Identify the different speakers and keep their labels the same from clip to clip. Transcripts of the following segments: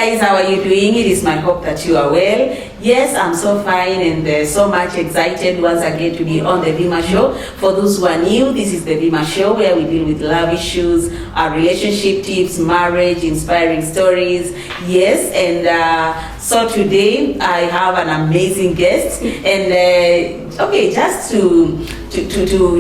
Speaker 1: guys, how are you doing? It is my hope that you are well. Yes, I'm so fine and so much excited once again to be on the Bima Show. For those who are new, this is the Bima Show where we deal with love issues, relationship tips, marriage, inspiring stories. Yes, and so today I have an amazing guest, and okay, just to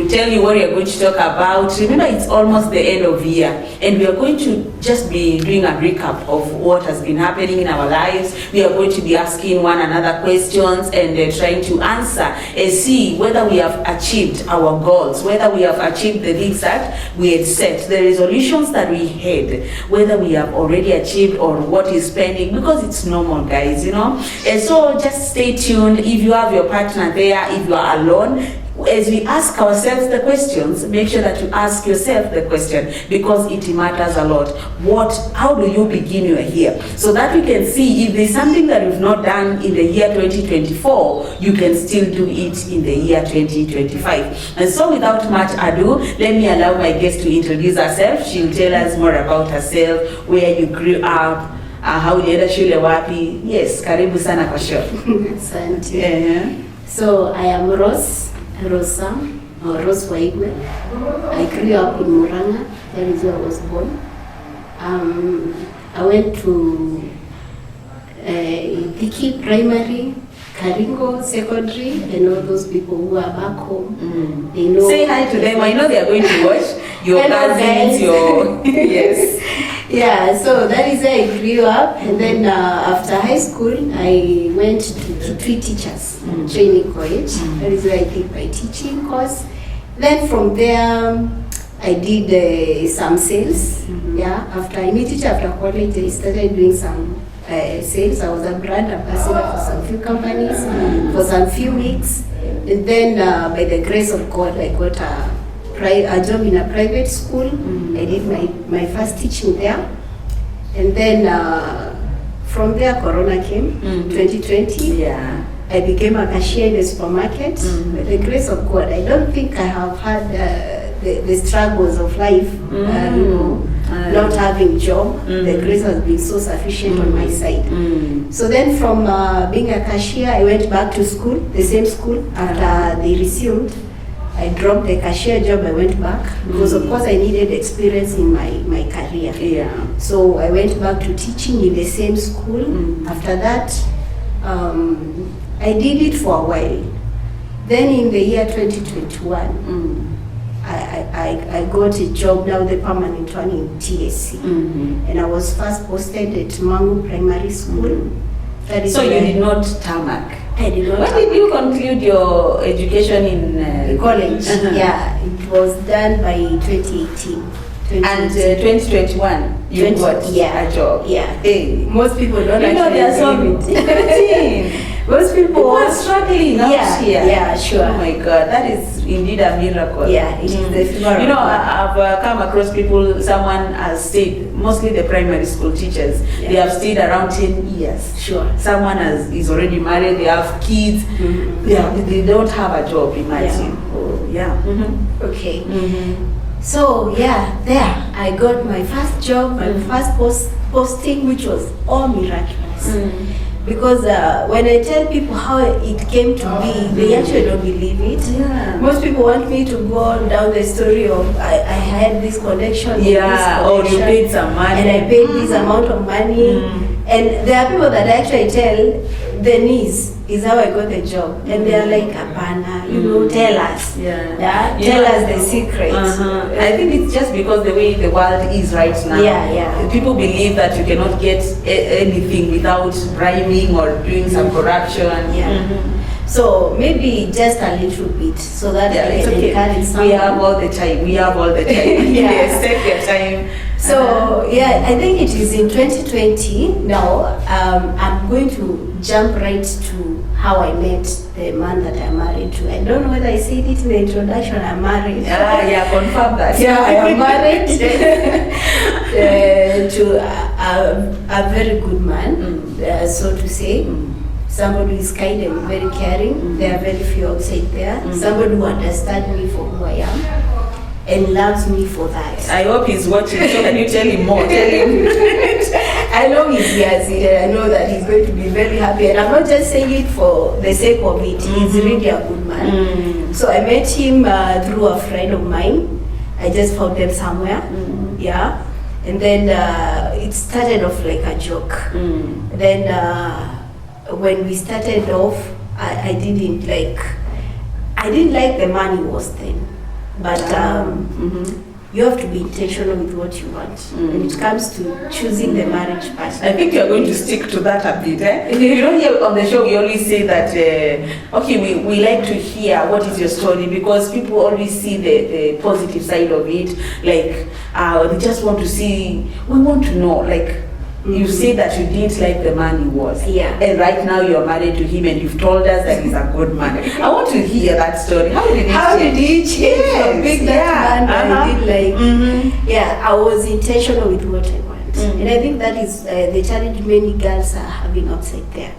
Speaker 1: tell you what we are going to talk about. Remember, it's almost the end of the year, and we are going to just be doing a recap of what has been happening in our lives. We are going to be asking one another questions and trying to answer and see whether we have achieved our goals, whether we have achieved the things that we had set, the resolutions that we had, whether we have already achieved or what is pending, because it's normal, guys, you know. And so just stay tuned. If you have your partner there, if you are alone, as we ask ourselves the questions, make sure that you ask yourself the question, because it matters a lot. How do you begin your year? So that we can see if there's something that you've not done in the year 2024, you can still do it in the year 2025. And so without much ado, let me allow my guest to introduce herself. She'll tell us more about herself, where you grew up, how ulienda shule wapi. Yes, karibu sana kwa show.
Speaker 2: Asante. So I am Rosa Waigwe. I grew up in Murang'a. That is where I was born. I went to Thiki Primary, Karingo Secondary, and all those people who are back home. They know.
Speaker 1: Say hi to them. I know they are going to watch your cousins, your yes.
Speaker 2: Yeah, so that is where I grew up, and then after high school, I went to Kitui Teachers Training College. That is where I did my teaching course. Then from there, I did some sales. Yeah, after college, I started doing some sales. I was a brand ambassador for some few companies for some few weeks, and then by the grace of God, I got a job in a private school. I did my first teaching there, and then from there Corona came, 2020.
Speaker 1: Yeah,
Speaker 2: I became a cashier in the supermarket. By the grace of God, I don't think I have had the struggles of life, you know, not having job. The grace has been so sufficient on my side. So then from being a cashier, I went back to school, the same school, after they resumed. I dropped the cashier job, I went back, because of course I needed experience in my career.
Speaker 1: Yeah.
Speaker 2: So I went back to teaching in the same school. After that, I did it for a while. Then in the year 2021, I got a job, now the permanent one, in TSC. And I was first posted at Mangu Primary School.
Speaker 1: So you did not tarmac?
Speaker 2: I did not.
Speaker 1: When did you conclude your education in
Speaker 2: college? Yeah, it was done by 2018.
Speaker 1: And 2021, you got a job.
Speaker 2: Yeah.
Speaker 1: Hey.
Speaker 2: Most people don't
Speaker 1: they are so
Speaker 2: most people
Speaker 1: are struggling out here.
Speaker 2: Yeah, sure.
Speaker 1: Oh my God, that is indeed a miracle.
Speaker 2: Yeah, it is the figure.
Speaker 1: You know, I've come across people, someone has stayed, mostly the primary school teachers, they have stayed around 10 years.
Speaker 2: Sure.
Speaker 1: Someone is already married, they have kids, they don't have a job, imagine.
Speaker 2: Okay. So yeah, there I got my first job, my first posting, which was all miraculous. Because when I tell people how it came to be, they actually don't believe it.
Speaker 1: Yeah.
Speaker 2: Most people want me to go down the story of I had this connection.
Speaker 1: Yeah, or you paid some money.
Speaker 2: And I paid this amount of money. And there are people that actually tell the niece is how I got the job. And they are like, Apana, you know, tell us. Tell us the secret.
Speaker 1: I think it's just because the way the world is right now. People believe that you cannot get anything without bribing or doing some corruption.
Speaker 2: So maybe just a little bit, so that
Speaker 1: it's okay. We have all the time. Yes, take your time.
Speaker 2: So I think it is in 2020 now. I'm going to jump right to how I met the man that I'm married to. I don't know whether I said it in the introduction. I'm married.
Speaker 1: Confirm that.
Speaker 2: I am married to a very good man, so to say. Somebody who is kind and very caring. There are very few outside there. Somebody who understands me for who I am and loves me for that.
Speaker 1: I hope he's watching. So can you tell him more? Tell him.
Speaker 2: I know he hears it, and I know that he's going to be very happy. And I'm not just saying it for the sake of it. He's really a good man. So I met him through a friend of mine. I just found them somewhere. Yeah. And then it started off like a joke. Then when we started off, I didn't like the man he was then. But you have to be intentional with what you want when it comes to choosing the marriage partner.
Speaker 1: I think you're going to stick to that a bit. You know, here on the show we always say that, okay, we like to hear what is your story, because people always see the positive side of it. Like, they just want to see, we want to know, like, you say that you didn't like the man he was.
Speaker 2: Yeah.
Speaker 1: And right now you're married to him and you've told us that he's a good man. I want to hear that story. How did he change?
Speaker 2: Yes. From being that man I did like, yeah, I was intentional with what I want. And I think that is the challenge many girls are having outside there.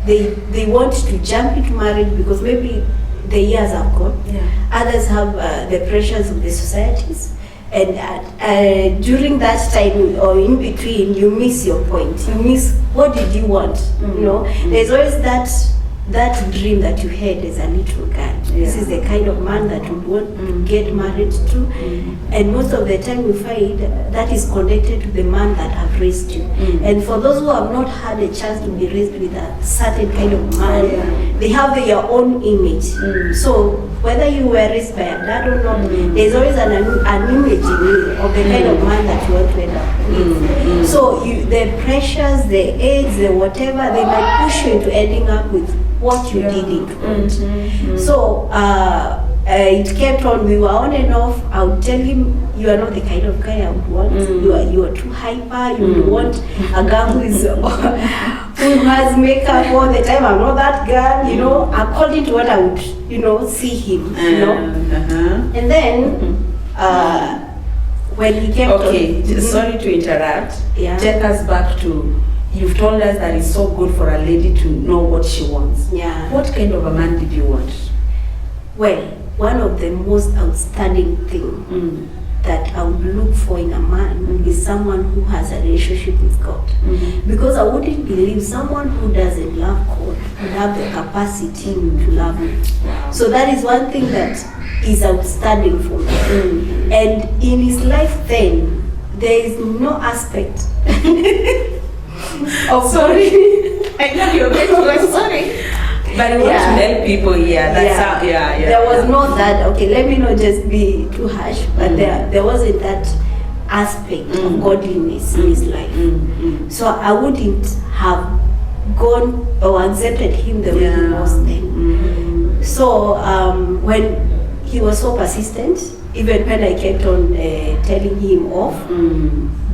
Speaker 2: They want to jump into marriage because maybe the years have gone.
Speaker 1: Yeah.
Speaker 2: Others have the pressures of the societies. And during that time or in between, you miss your point. You miss what did you want. You know, there's always that dream that you had as a little girl. This is the kind of man that you want to get married to. And most of the time you find that is connected to the man that have raised you. And for those who have not had a chance to be raised with a certain kind of man, they have their own image. So whether you were raised by a dad or not, there's always an image in you of the kind of man that you want to end up with. So the pressures, the age, the whatever, they might push you into ending up with what you didn't want. So it kept on. We were on and off. I would tell him, you are not the kind of guy I would want. You are too hyper. You would want a girl who is who has makeup all the time. I'm not that girl, you know, according to what I would, see him, And then when he came
Speaker 1: sorry to interrupt.
Speaker 2: Yeah.
Speaker 1: Take us back to, you've told us that it's so good for a lady to know what she wants.
Speaker 2: Yeah.
Speaker 1: What kind of a man did you want?
Speaker 2: Well, one of the most outstanding thing that I would look for in a man is someone who has a relationship with God. Because I wouldn't believe someone who doesn't love God would have the capacity to love me. So that is one thing that is outstanding for me. And in his life then, there is no aspect
Speaker 1: Oh, sorry. I know you're going to go sorry. But we want to help people here. That's
Speaker 2: There was no that, okay, let me not just be too harsh, but there wasn't that aspect of godliness in his life. So I wouldn't have gone or accepted him the way he was then. So when he was so persistent, even when I kept on telling him off,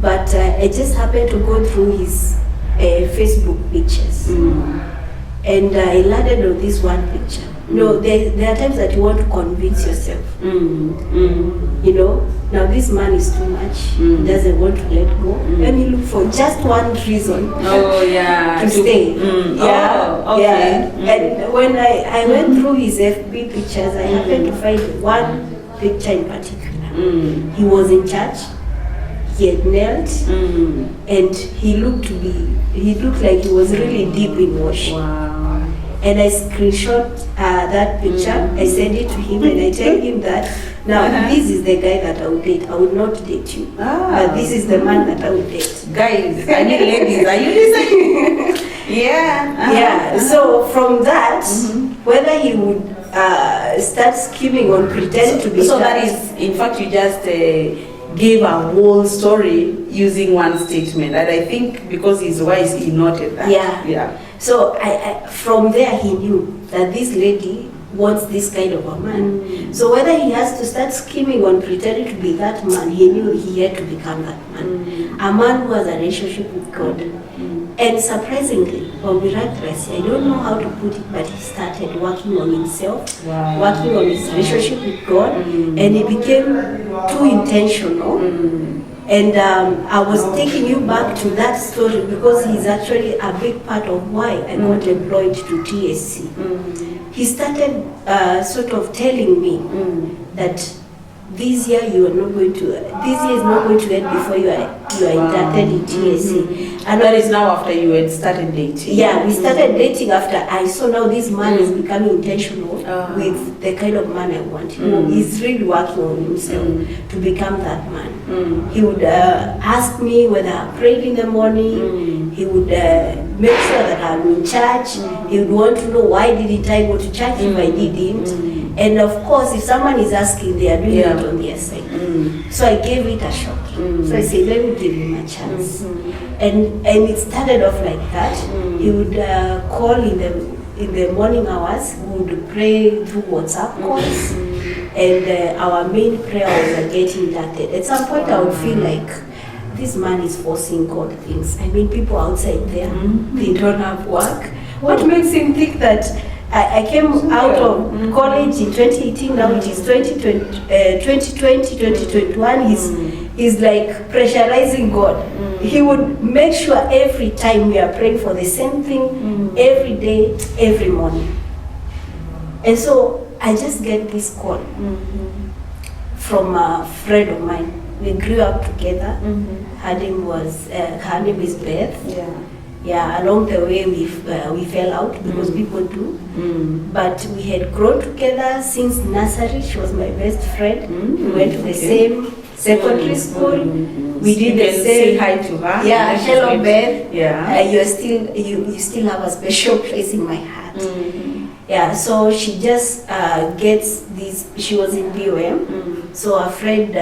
Speaker 2: but I just happened to go through his Facebook pictures. And I landed on this one picture. There are times that you want to convince yourself. Now this man is too much. He doesn't want to let go. Let me look for just one reason to stay. And when I went through his FB pictures, I happened to find one picture in particular. He was in church. He had knelt, and he looked like he was really deep in worship. And I screenshot that picture. I sent it to him, and I tell him that now this is the guy that I would date. I would not date you, but this is the man that I would date.
Speaker 1: Guys, I mean ladies, are you listening?
Speaker 2: Yeah. So from that, whether he would start scheming on pretend to be
Speaker 1: that is, in fact, you just gave a whole story using one statement, and I think because he's wise, he noted that.
Speaker 2: So I from there he knew that this lady wants this kind of a man. So whether he has to start scheming on pretending to be that man, he knew he had to become that man. A man who has a relationship with God. And surprisingly, or miraculously, I don't know how to put it, but he started working on himself, working on his relationship with God, and he became too intentional. And I was taking you back to that story because he's actually a big part of why I got employed to TSC. He started sort of telling me that this year is not going to end before you are you are inducted in TSC.
Speaker 1: And that is now after you had started dating.
Speaker 2: Yeah, we started dating after I saw now this man is becoming intentional with the kind of man I want. He's really working on himself to become that man. He would ask me whether I prayed in the morning. He would make sure that I'm in church. He would want to know why didn't I go to church if I didn't. And of course, if someone is asking, they are doing it on their side. So I gave it a shot. So I said, let me give him a chance. And it started off like that. He would call in the morning hours. We would pray through WhatsApp calls. And our main prayer was getting inducted. At some point, I would feel like this man is forcing God things. I mean, people outside there, they don't have work. What makes him think that I came out of college in 2018, now it is 2020, 2021, he's like pressurizing God. He would make sure every time we are praying for the same thing, every day, every morning. And so I just get this call from a friend of mine. We grew up together. Her name is Beth. Yeah, along the way we fell out because people do. But we had grown together since nursery. She was my best friend. We went to the same secondary school. We did the same.
Speaker 1: Say hi to her.
Speaker 2: Yeah, hello Beth.
Speaker 1: Yeah.
Speaker 2: You still have a special place in my heart. Yeah, so she just gets this. She was in BOM, so a friend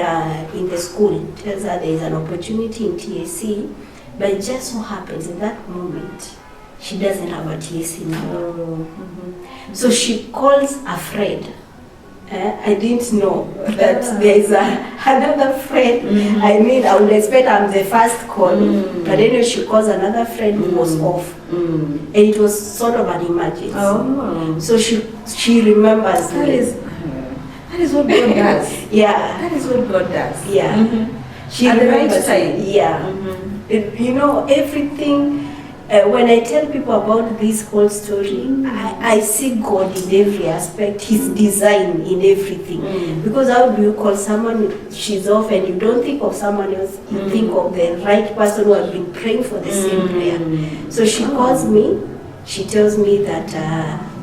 Speaker 2: in the school tells her there is an opportunity in TSC. But it just so happens in that moment, she doesn't have a TSC number. So she calls a friend. I didn't know that there is another friend. I mean, I would expect I'm the first call. But anyway, she calls another friend who was off. And it was sort of an emergency. So she remembers me.
Speaker 1: That is what God does.
Speaker 2: Yeah.
Speaker 1: That is what God does.
Speaker 2: Yeah. She
Speaker 1: At the right
Speaker 2: remembers
Speaker 1: time.
Speaker 2: me. Yeah. You know, everything, when I tell people about this whole story, I see God in every aspect, His design in everything. Because how do you call someone, she's off, and you don't think of someone else, you think of the right person who has been praying for the same prayer. So she calls me, she tells me that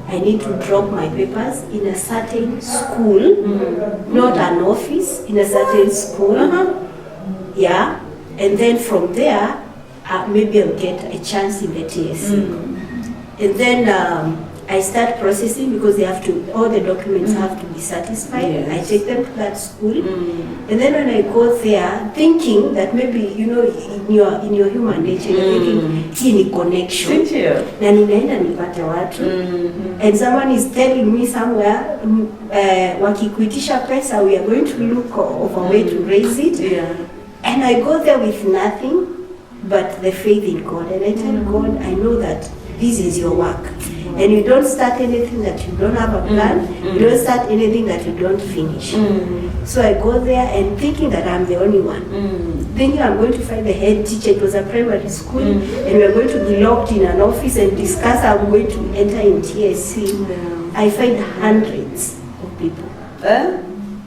Speaker 2: I need to drop my papers in a certain school, not an office, in a certain school. Yeah. And then from there, maybe I'll get a chance in the TSC. And then I start processing because they have to, all the documents have to be satisfied. I take them to that school. And then when I go there, thinking that maybe, you know, in your human nature, you're thinking, hii ni connection. Na ninaenda nipate watu. And someone is telling me somewhere, wakikuitisha pesa, we are going to look of a way to raise it. And I go there with nothing but the faith in God. And I tell God, I know that this is your work. And you don't start anything that you don't have a plan. You don't start anything that you don't finish. So I go there and thinking that I'm the only one. Thinking I'm going to find the head teacher. It was a primary school. And we're going to be locked in an office and discuss how I'm going to enter in TSC. I find hundreds of people.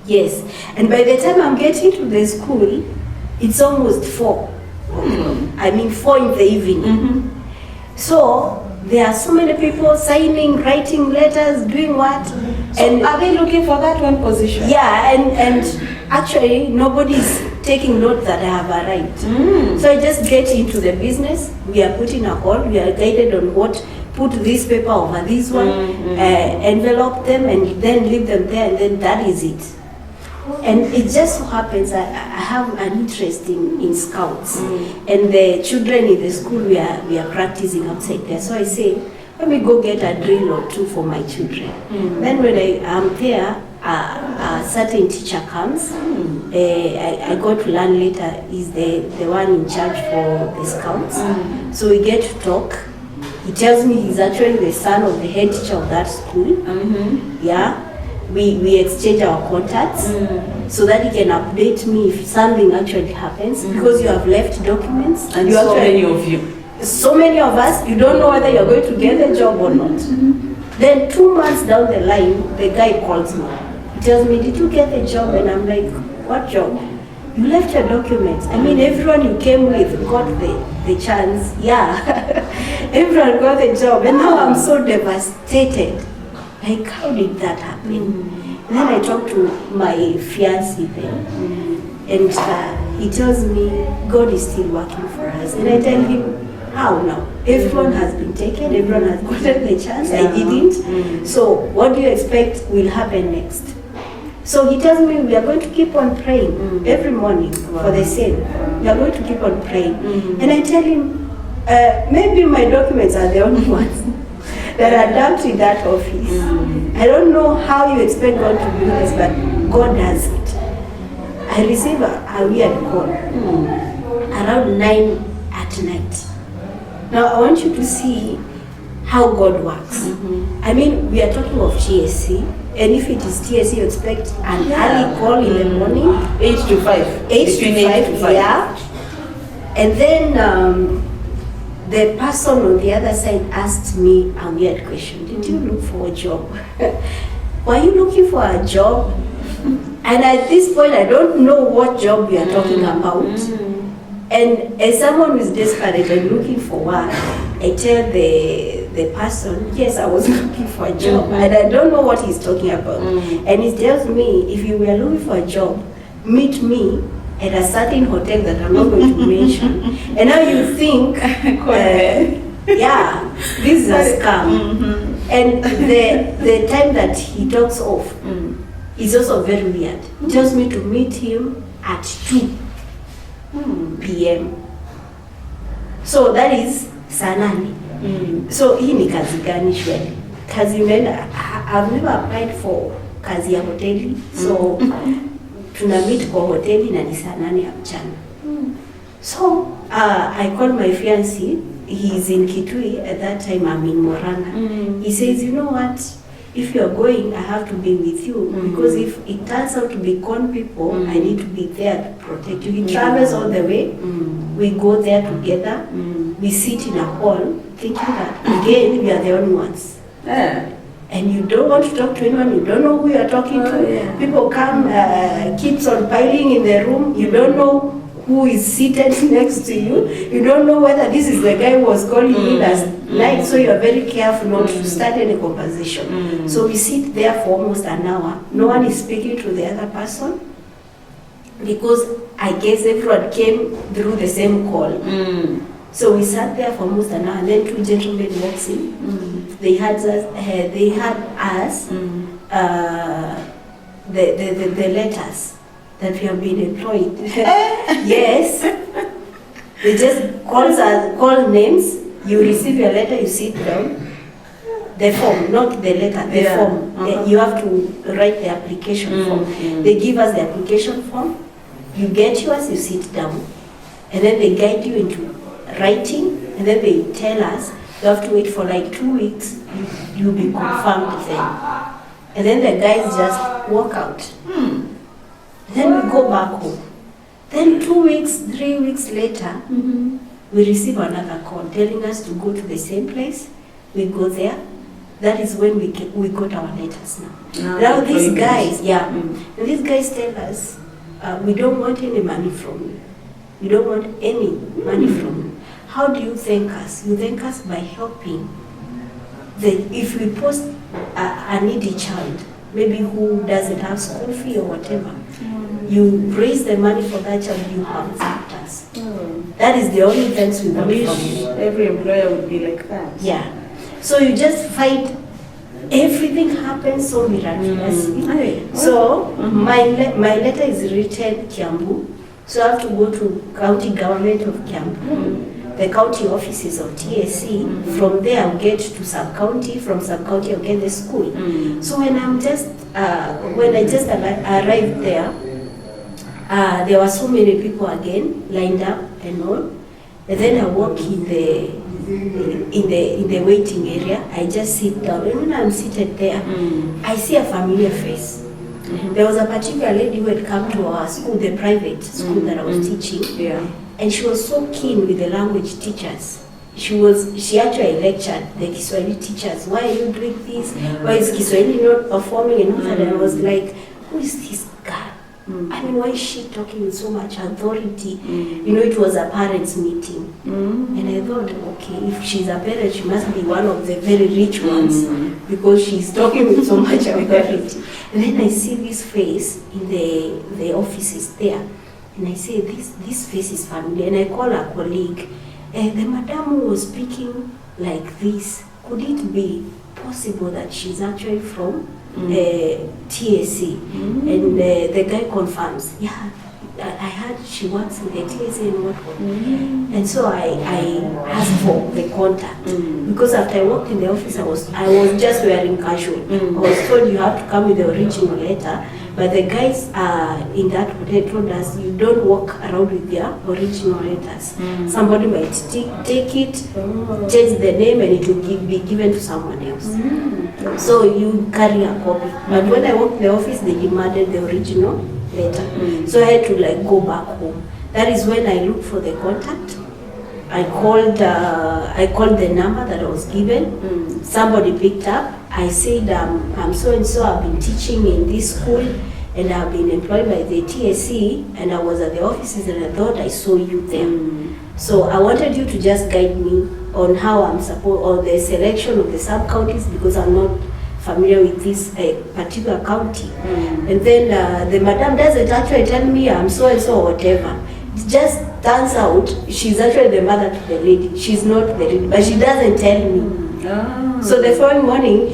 Speaker 2: Yes. And by the time I'm getting to the school, it's almost 4. I mean 4 in the evening. So there are so many people signing, writing letters, doing what?
Speaker 1: And are they looking for that one position?
Speaker 2: Yeah, and actually nobody's taking note that I have arrived. So I just get into the business. We are put in a hall. We are guided on what. Put this paper over this one, envelope them, and then leave them there, and then that is it. And it just so happens I have an interest in scouts, and the children in the school we are practicing outside there. So I say, let me go get a drill or 2 for my children. Then when I am there, a certain teacher comes. I got to learn later is the one in charge for the scouts. So we get to talk. He tells me he's actually the son of the head teacher of that school. Yeah. We exchange our contacts so that he can update me if something actually happens, because you have left documents.
Speaker 1: And so many of you.
Speaker 2: So many of us, you don't know whether you're going to get the job or not. Then 2 months down the line, the guy calls me. He tells me, did you get the job? And I'm like, what job? you left your documents. I mean, everyone you came with got the chance. Yeah, everyone got the job, and now I'm so devastated. Like, how did that happen? And then I talked to my fiancé then, and he tells me God is still working for us. And I tell him, how now? Everyone has been taken, everyone has gotten the chance, I didn't. So what do you expect will happen next? So he tells me we are going to keep on praying every morning for the same. We are going to keep on praying. And I tell him, maybe my documents are the only ones that are dumped in that office. I don't know how you expect God to do this, but God does it. I receive a weird call around 9 at night. Now I want you to see how God works. I mean, we are talking of GSC, and if it is TSC, you expect an early call in the morning.
Speaker 1: 8 to 5.
Speaker 2: 8 to 5, yeah. And then the person on the other side asked me a weird question. Did you look for a job? Were you looking for a job? And at this point, I don't know what job we are talking about. And as someone who is desperate and looking for work, I tell the person, yes, I was looking for a job, and I don't know what he's talking about. And he tells me, if you were looking for a job, meet me at a certain hotel that I'm not going to mention. And now you think, yeah, this is a scam. And the time that he talks of is also very weird. He tells me to meet him at 2 p.m. So that is saa 8. So hii ni kazi gani shweli? Kazi imeenda, I've never applied for kazi ya hoteli. So tuna meet kwa hoteli na ni saa 8 ya mchana. So I called my fiancé. He's in Kitui at that time. I'm in Moranga. He says, you know what? If you're going, I have to be with you because if it turns out to be con people, I need to be there to protect you. He travels all the way. We go there together. We sit in a hall, thinking that again we are the only ones. And you don't want to talk to anyone. You don't know who you are talking to. People come, keeps on piling in the room. You don't know who is seated next to you. You don't know whether this is the guy who was calling you last night, so you are very careful not to start any conversation. So we sit there for almost an hour. No one is speaking to the other person because I guess everyone came through the same call. So we sat there for almost an hour, and then 2 gentlemen walks in. They had us, the letters that we have been employed. Yes. They just call names. You receive your letter, you sit down. The form, not the letter, the form. You have to write the application form. They give us the application form. You get yours, you sit down. And then they guide you into writing. And then they tell us you have to wait for like 2 weeks. You'll be confirmed then. And then the guys just walk out. Then we go back home. Then 2 weeks, 3 weeks later, we receive another call telling us to go to the same place. We go there. That is when we got our letters now. Now these guys, these guys tell us, we don't want any money from you. We don't want any money from you. How do you thank us? You thank us by helping. If we post a needy child, maybe who doesn't have school fee or whatever, you raise the money for that child, you have thanked us. That is the only thanks we want from you.
Speaker 1: Every employer would be like that.
Speaker 2: Yeah. So you just find everything happens so miraculously. So my letter is written Kiambu. So I have to go to county government of Kiambu, the county offices of TSC. From there I'll get to sub-county. From sub-county I'll get the school. So when I just arrived there, there were so many people again lined up and all. And then I walk in the waiting area. I just sit down, and when I'm seated there, I see a familiar face. There was a particular lady who had come to our school, the private school that I was teaching, and she was so keen with the language teachers. She actually lectured the Kiswahili teachers. Why are you doing this? Why is Kiswahili not performing? And I was like, who is this girl? I mean, why is she talking with so much authority? You know, it was a parents' meeting. And I thought, okay, if she's a parent, she must be one of the very rich ones because she's talking with so much authority. And then I see this face in the offices there. And I say, this face is familiar. And I call a colleague. The madam who was speaking like this, could it be possible that she's actually from TSC? And the guy confirms, yeah, I heard she works in the TSC and what. And so I asked for the contact because after I walked in the office, I was just wearing casual. I was told you have to come with the original letter, but the guys in that hotel told us you don't walk around with their original letters. Somebody might take it, change the name, and it will be given to someone else. So you carry a copy. But when I walked in the office, they demanded the original letter. So I had to like go back home. That is when I looked for the contact. I called the number that I was given. Somebody picked up. I said, I'm so and so. I've been teaching in this school, and I've been employed by the TSC, and I was at the offices, and I thought I saw you there. So I wanted you to just guide me on how I'm supposed, or the selection of the sub-counties, because I'm not familiar with this particular county. And then the madam doesn't actually tell me I'm so and so or whatever. It just turns out she's actually the mother to the lady. She's not the lady, but she doesn't tell me. So the following morning,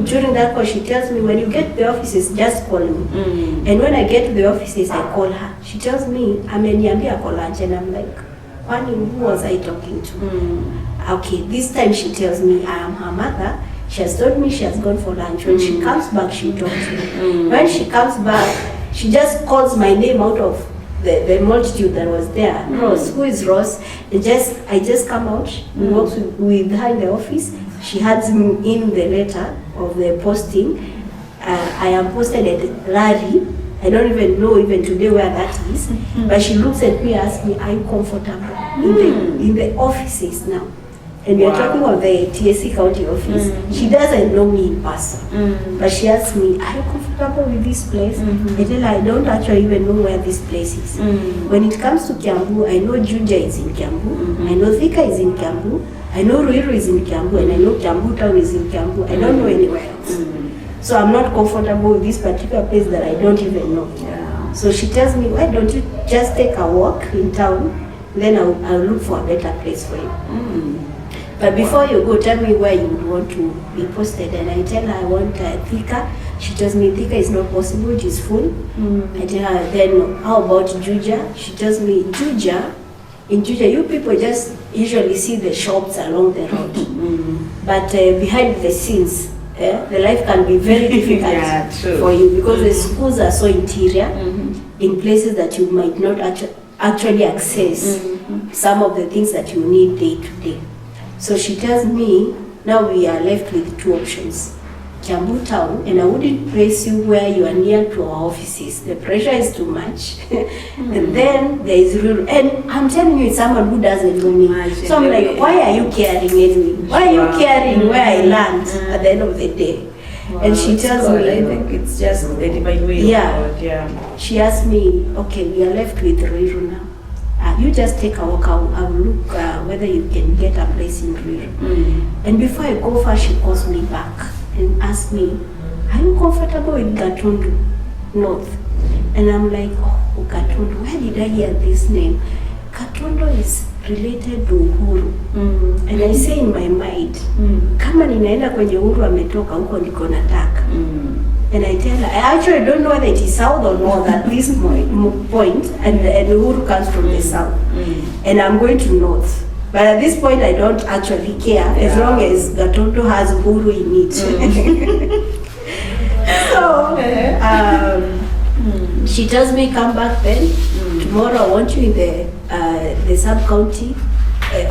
Speaker 2: during that call, she tells me, when you get to the offices, just call me. And when I get to the offices, I call her. She tells me, ameniambia kwa lunch, and I'm like, who was I talking to? Okay, this time she tells me I am her mother. She has told me she has gone for lunch. When she comes back, she'll talk to me. When she comes back, she just calls my name out of the multitude that was there. Ross, who is Ross? I just come out, we walk with her in the office. She hands me in the letter of the posting. I am posted at Rari. I don't even know even today where that is. But she looks at me and asks me, are you comfortable in the offices now? And we are talking of the TSC County office. She doesn't know me in person. But she asks me, are you comfortable with this place? I tell her, I don't actually even know where this place is. When it comes to Kiambu, I know Juja is in Kiambu. I know Thika is in Kiambu. I know Ruiru is in Kiambu. And I know Kiambu Town is in Kiambu. I don't know anywhere else. So I'm not comfortable with this particular place that I don't even know. So she tells me, why don't you just take a walk in town? Then I'll look for a better place for you. But before you go, tell me where you would want to be posted. And I tell her I want Thika. She tells me Thika is not possible, it is full. I tell her, then how about Juja? She tells me, Juja, in Juja, you people just usually see the shops along the road. But behind the scenes, the life can be very difficult for you because the schools are so interior in places that you might not actually access some of the things that you need day to day. So she tells me, now we are left with two options. Kiambu Town, and I wouldn't place you where you are near to our offices. The pressure is too much. And then there is Ruiru. And I'm telling you, it's someone who doesn't know me. So I'm like, why are you caring anyway? Why are you caring where I land at the end of the day? And she tells me,
Speaker 1: I think it's just the divine will of God.
Speaker 2: She asked me, okay, we are left with Ruiru now. You just take a walk. I will look whether you can get a place in Ruiru. And before I go far, she calls me back and asks me, are you comfortable with Gatundu North? And I'm like, oh, Gatundu, where did I hear this name? Gatundu is related to Uhuru. And I say in my mind, kama ninaenda kwenye Uhuru ametoka huko ndiko nataka. And I tell her, I actually don't know whether it is south or north at this point, and Uhuru comes from the south. And I'm going to north. But at this point, I don't actually care, as long as Gatundu has Uhuru in it. So, she tells me, come back then. Tomorrow I want you in the sub-county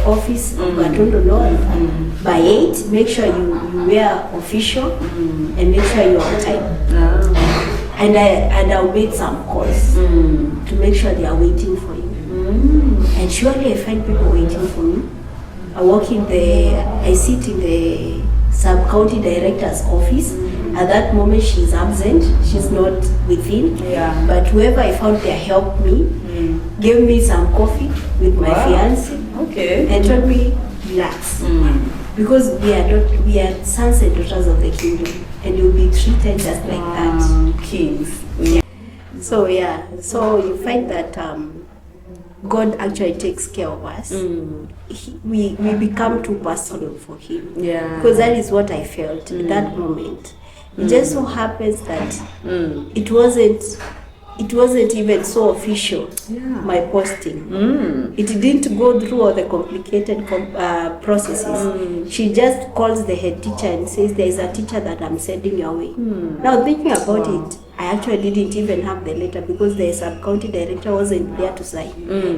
Speaker 2: office of Gatundu North by 8. Make sure you wear official and make sure you're on time. And I'll make some calls to make sure they are waiting for you. And surely I find people waiting for me. I sit in the sub-county director's office. At that moment, she's absent. She's not within.
Speaker 1: Yeah.
Speaker 2: But whoever I found there helped me, gave me some coffee with my fiance,
Speaker 1: Okay.
Speaker 2: and told me, relax. Because we are sons and daughters of the kingdom, and you'll be treated just like that.
Speaker 1: Kings.
Speaker 2: So so you find that God actually takes care of us. We become too personal for Him.
Speaker 1: Yeah.
Speaker 2: Because that is what I felt at that moment. It just so happens that it wasn't even so official, my posting. It didn't go through all the complicated processes. She just calls the head teacher and says, there is a teacher that I'm sending your way. Now thinking about it, I actually didn't even have the letter because the sub-county director wasn't there to sign.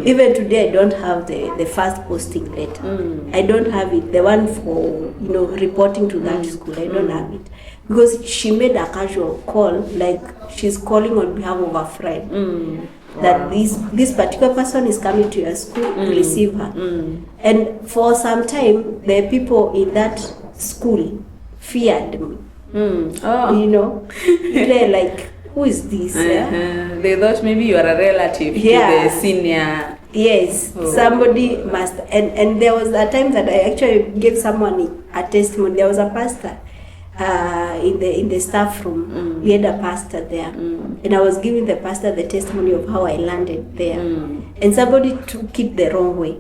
Speaker 2: Even today, I don't have the first posting letter. I don't have it. The one for reporting to that school, I don't have it. Because she made a casual call, like she's calling on behalf of a friend. That this particular person is coming to your school to receive her. And for some time, the people in that school feared me. They're like, who is this?
Speaker 1: They thought maybe you are a relative to the senior.
Speaker 2: Yes, somebody must. And there was a time that I actually gave someone a testimony. There was a pastor in the staff room. We had a pastor there, and I was giving the pastor the testimony of how I landed there. And somebody took it the wrong way.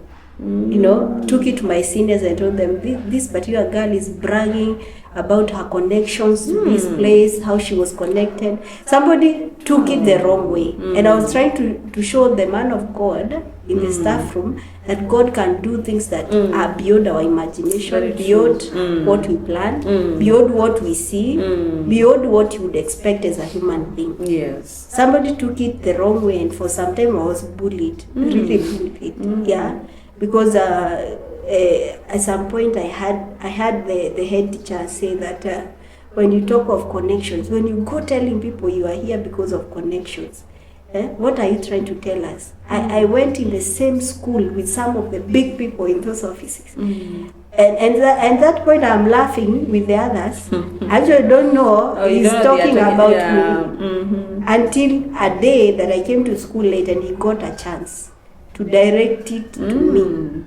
Speaker 2: Took it to my seniors and told them, this particular girl is bragging about her connections to this place, how she was connected. Somebody took it the wrong way. And I was trying to show the man of God in the staff room that God can do things that are beyond our imagination, beyond what we plan, beyond what we see, beyond what you would expect as a human being.
Speaker 1: Yes.
Speaker 2: Somebody took it the wrong way, and for some time I was bullied, really bullied. Because at some point I had the head teacher say that when you talk of connections, when you go telling people you are here because of connections, what are you trying to tell us? I went in the same school with some of the big people in those offices. And at that point I'm laughing with the others. I actually don't know he's talking about me until a day that I came to school late and he got a chance to direct it to me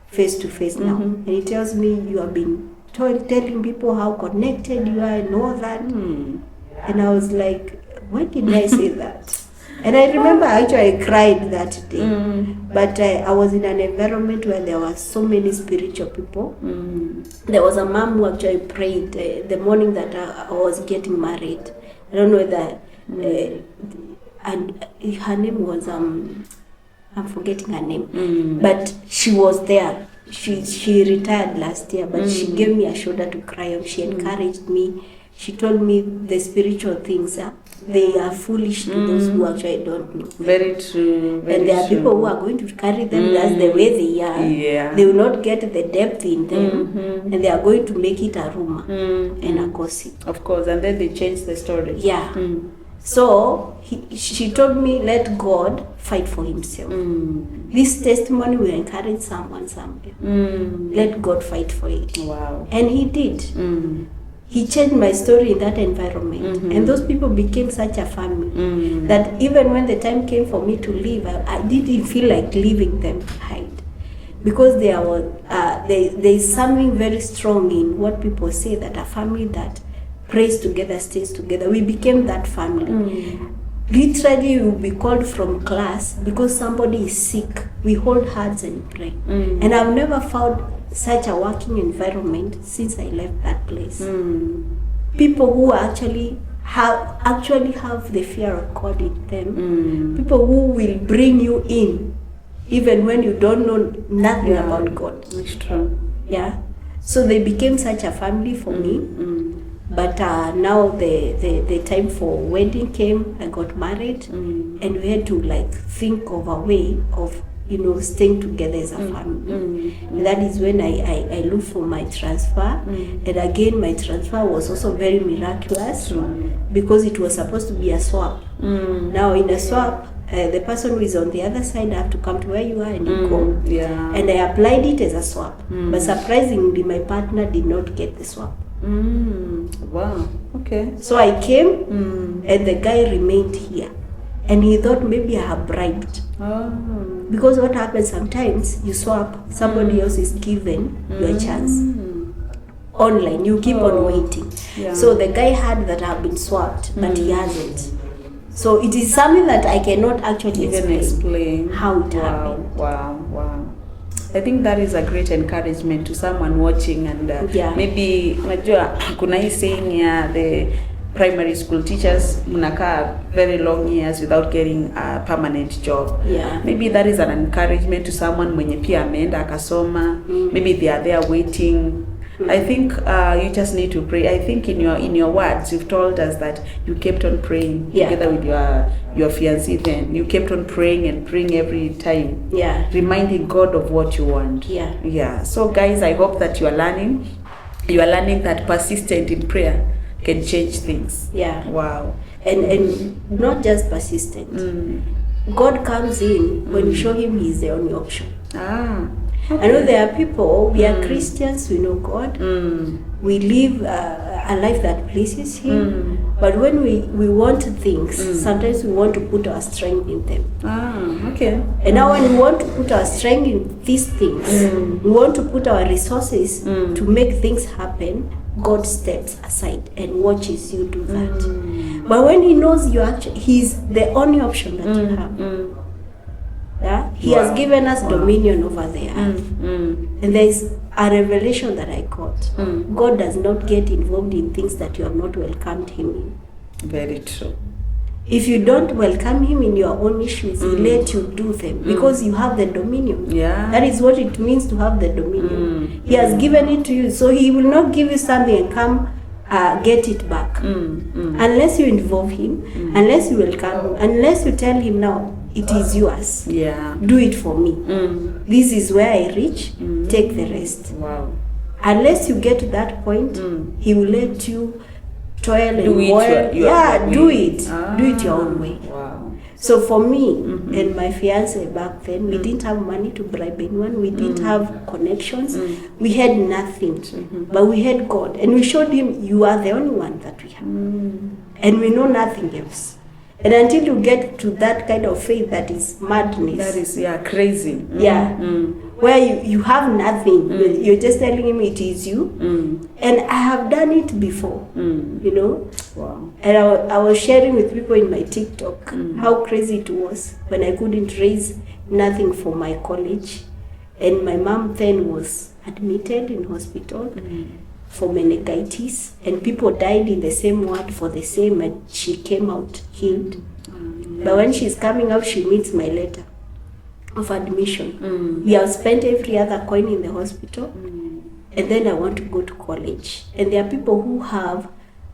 Speaker 2: face to face now. And he tells me, you have been telling people how connected you are and all that. And I was like, why did I say that? And I remember actually I cried that day. But I was in an environment where there were so many spiritual people. There was a mom who actually prayed the morning that I was getting married. I don't know whether, and her name was, I'm forgetting her name, but she was there. She retired last year, but she gave me a shoulder to cry on. She encouraged me. She told me the spiritual things they are foolish to those who actually don't know.
Speaker 1: Very true.
Speaker 2: And there are people who are going to carry them as the way they are.
Speaker 1: Yeah.
Speaker 2: They will not get the depth in them, and they are going to make it a rumor and a gossip.
Speaker 1: Of course, and then they change the story.
Speaker 2: Yeah. So she told me, let God fight for himself. This testimony will encourage someone somewhere. Let God fight for it.
Speaker 1: Wow.
Speaker 2: And he did. He changed my story in that environment. And those people became such a family that even when the time came for me to leave, I didn't feel like leaving them behind. Because there is something very strong in what people say, that a family that prays together, stays together. We became that family. Literally, we will be called from class because somebody is sick. We hold hands and pray. And I've never found such a working environment since I left that place. People who actually have the fear of God in them. People who will bring you in even when you don't know nothing about God.
Speaker 1: That's true.
Speaker 2: Yeah. So they became such a family for me. But now the time for wedding came. I got married, and we had to think of a way of staying together as a family. And that is when I looked for my transfer. And again, my transfer was also very miraculous because it was supposed to be a swap. Now in a swap, the person who is on the other side have to come to where you are and you go.
Speaker 1: Yeah.
Speaker 2: And I applied it as a swap. But surprisingly, my partner did not get the swap.
Speaker 1: Wow. Okay.
Speaker 2: So I came, and the guy remained here, and he thought maybe I have bribed.
Speaker 1: Oh.
Speaker 2: Because what happens sometimes, you swap, somebody else is given your chance. Online, you keep on waiting.
Speaker 1: Yeah.
Speaker 2: So the guy had that I've been swapped, but he hasn't. So it is something that I cannot actually explain how it happened.
Speaker 1: Wow. I think that is a great encouragement to someone watching, and maybe unajua kuna hii saying ya the primary school teachers mnakaa very long years without getting a permanent job. Maybe that is an encouragement to someone mwenye pia ameenda akasoma. Maybe they are there waiting. I think you just need to pray. I think in your words you've told us that you kept on praying together with your fiancé. Then you kept on praying and praying every time, reminding God of what you want. So guys, I hope that you are learning that persistent in prayer can change things. Wow.
Speaker 2: And not just persistent. God comes in when you show him he's the only option. Okay. I know there are people, we are Christians, we know God, we live a life that pleases him, but when we want things, sometimes we want to put our strength in them.
Speaker 1: Okay.
Speaker 2: And now when we want to put our strength in these things, we want to put our resources to make things happen, God steps aside and watches you do that. But when he knows he's the only option that you have. He has given us dominion over the earth. And there is a revelation that I got. God does not get involved in things that you have not welcomed him in.
Speaker 1: Very true.
Speaker 2: If you don't welcome him in your own issues, he let you do them because you have the dominion. That is what it means to have the dominion. He has given it to you, so he will not give you something and come get it back. Unless you involve him, unless you welcome him, unless you tell him now, it is yours. Do it for me. This is where I reach. Take the rest.
Speaker 1: Wow.
Speaker 2: Unless you get to that point, he will let you toil and
Speaker 1: do
Speaker 2: toil. Do it your own way.
Speaker 1: Wow.
Speaker 2: So for me and my fiance back then, we didn't have money to bribe anyone. We didn't have connections. We had nothing, but we had God, and we showed him, you are the only one that we have, and we know nothing else. And until you get to that kind of faith that is madness.
Speaker 1: That is, crazy.
Speaker 2: Where you have nothing. You're just telling him it is you. And I have done it before, you know.
Speaker 1: Wow.
Speaker 2: And I was sharing with people in my TikTok how crazy it was when I couldn't raise nothing for my college. And my mom then was admitted in hospital for meningitis, and people died in the same ward for the same, and she came out healed. But when she's coming out, she meets my letter of admission. We have spent every other coin in the hospital, and then I want to go to college. And there are people who have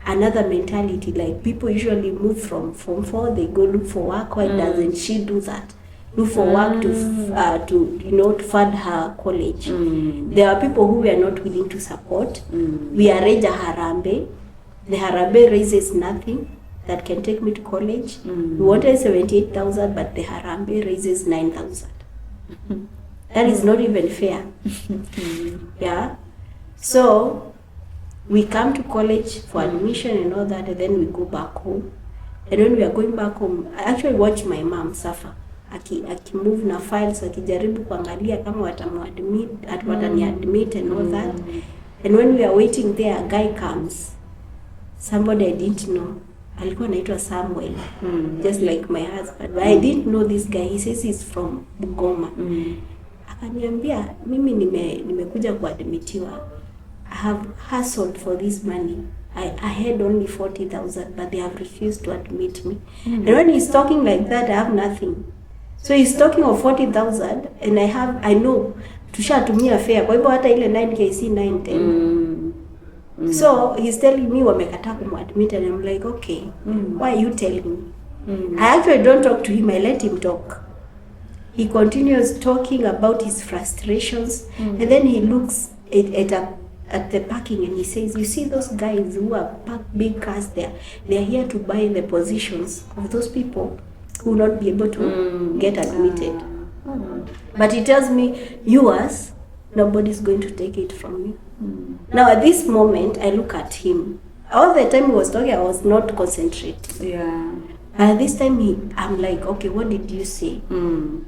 Speaker 2: another mentality, like people usually move from Form 4, they go look for work. Why doesn't she do that? Look for work to fund her college. There are people who we are not willing to support. We arrange a harambe. The harambe raises nothing that can take me to college. We wanted 78,000, but the harambe raises 9,000. That is not even fair. So we come to college for admission and all that, and then we go back home. And when we are going back home, I actually watch my mom suffer. Akimove na files, akijaribu kuangalia kama watani-admit and all that. And when we are waiting there, a guy comes. Somebody I didn't know. Alikuwa anaitwa Samuel, just like my husband. But I didn't know this guy. He says he's from Bungoma. Akaniambia, mimi nimekuja kuadmitiwa. I have hustled for this money. I had only 40,000, but they have refused to admit me. And when he's talking like that, I have nothing. So he's talking of 40,000, and I know tushatumia fare. Kwa hivyo hata ile 9K si 910. So he's telling me wamekataa kumadmit, and I'm like, okay, why are you telling me? I actually don't talk to him. I let him talk. He continues talking about his frustrations, and then he looks at the parking, and he says, you see those guys who are parked big cars there, they are here to buy the positions of those people who will not be able to get admitted. But he tells me, yours nobody's going to take it from me. Now at this moment, I look at him. All the time he was talking, I was not concentrating.
Speaker 1: Yeah.
Speaker 2: And this time I'm like, okay, what did you say?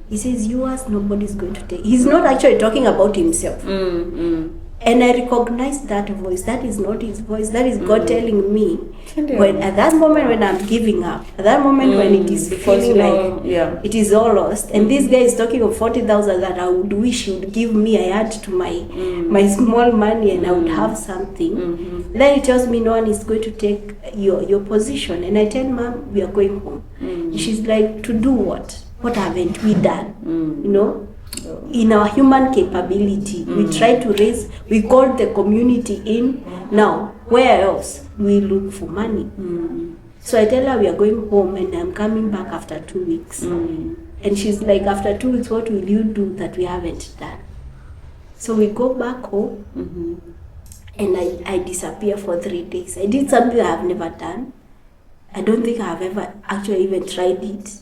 Speaker 2: He says, yours, nobody's going to take. He's not actually talking about himself. And I recognize that voice. That is not his voice. That is God telling me. When at that moment when I'm giving up, at that moment when it is feeling like it is all lost, and this guy is talking of 40,000 that I would wish he would give me. I add to my small money and I would have something. Then he tells me no one is going to take your position, and I tell Mom we are going home. She's like, to do what? What haven't we done? You know. In our human capability, we try to raise, we call the community in. Now, where else we look for money? So I tell her we are going home and I'm coming back after 2 weeks. And she's like, after 2 weeks, what will you do that we haven't done? So we go back home and I disappear for 3 days. I did something I have never done. I don't think I have ever actually even tried it.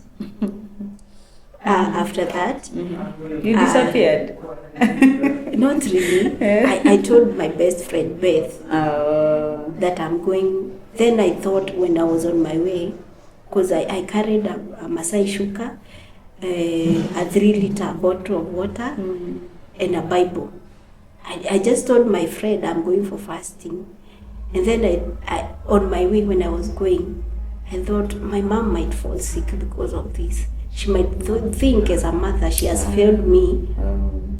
Speaker 2: After that,
Speaker 1: you disappeared.
Speaker 2: Not really. I told my best friend Beth that I'm going. Then I thought when I was on my way, because I carried a Masai shuka, a 3-liter bottle of water, and a Bible. I just told my friend I'm going for fasting, and then I on my way when I was going, I thought my mom might fall sick because of this. She might think as a mother she has failed me,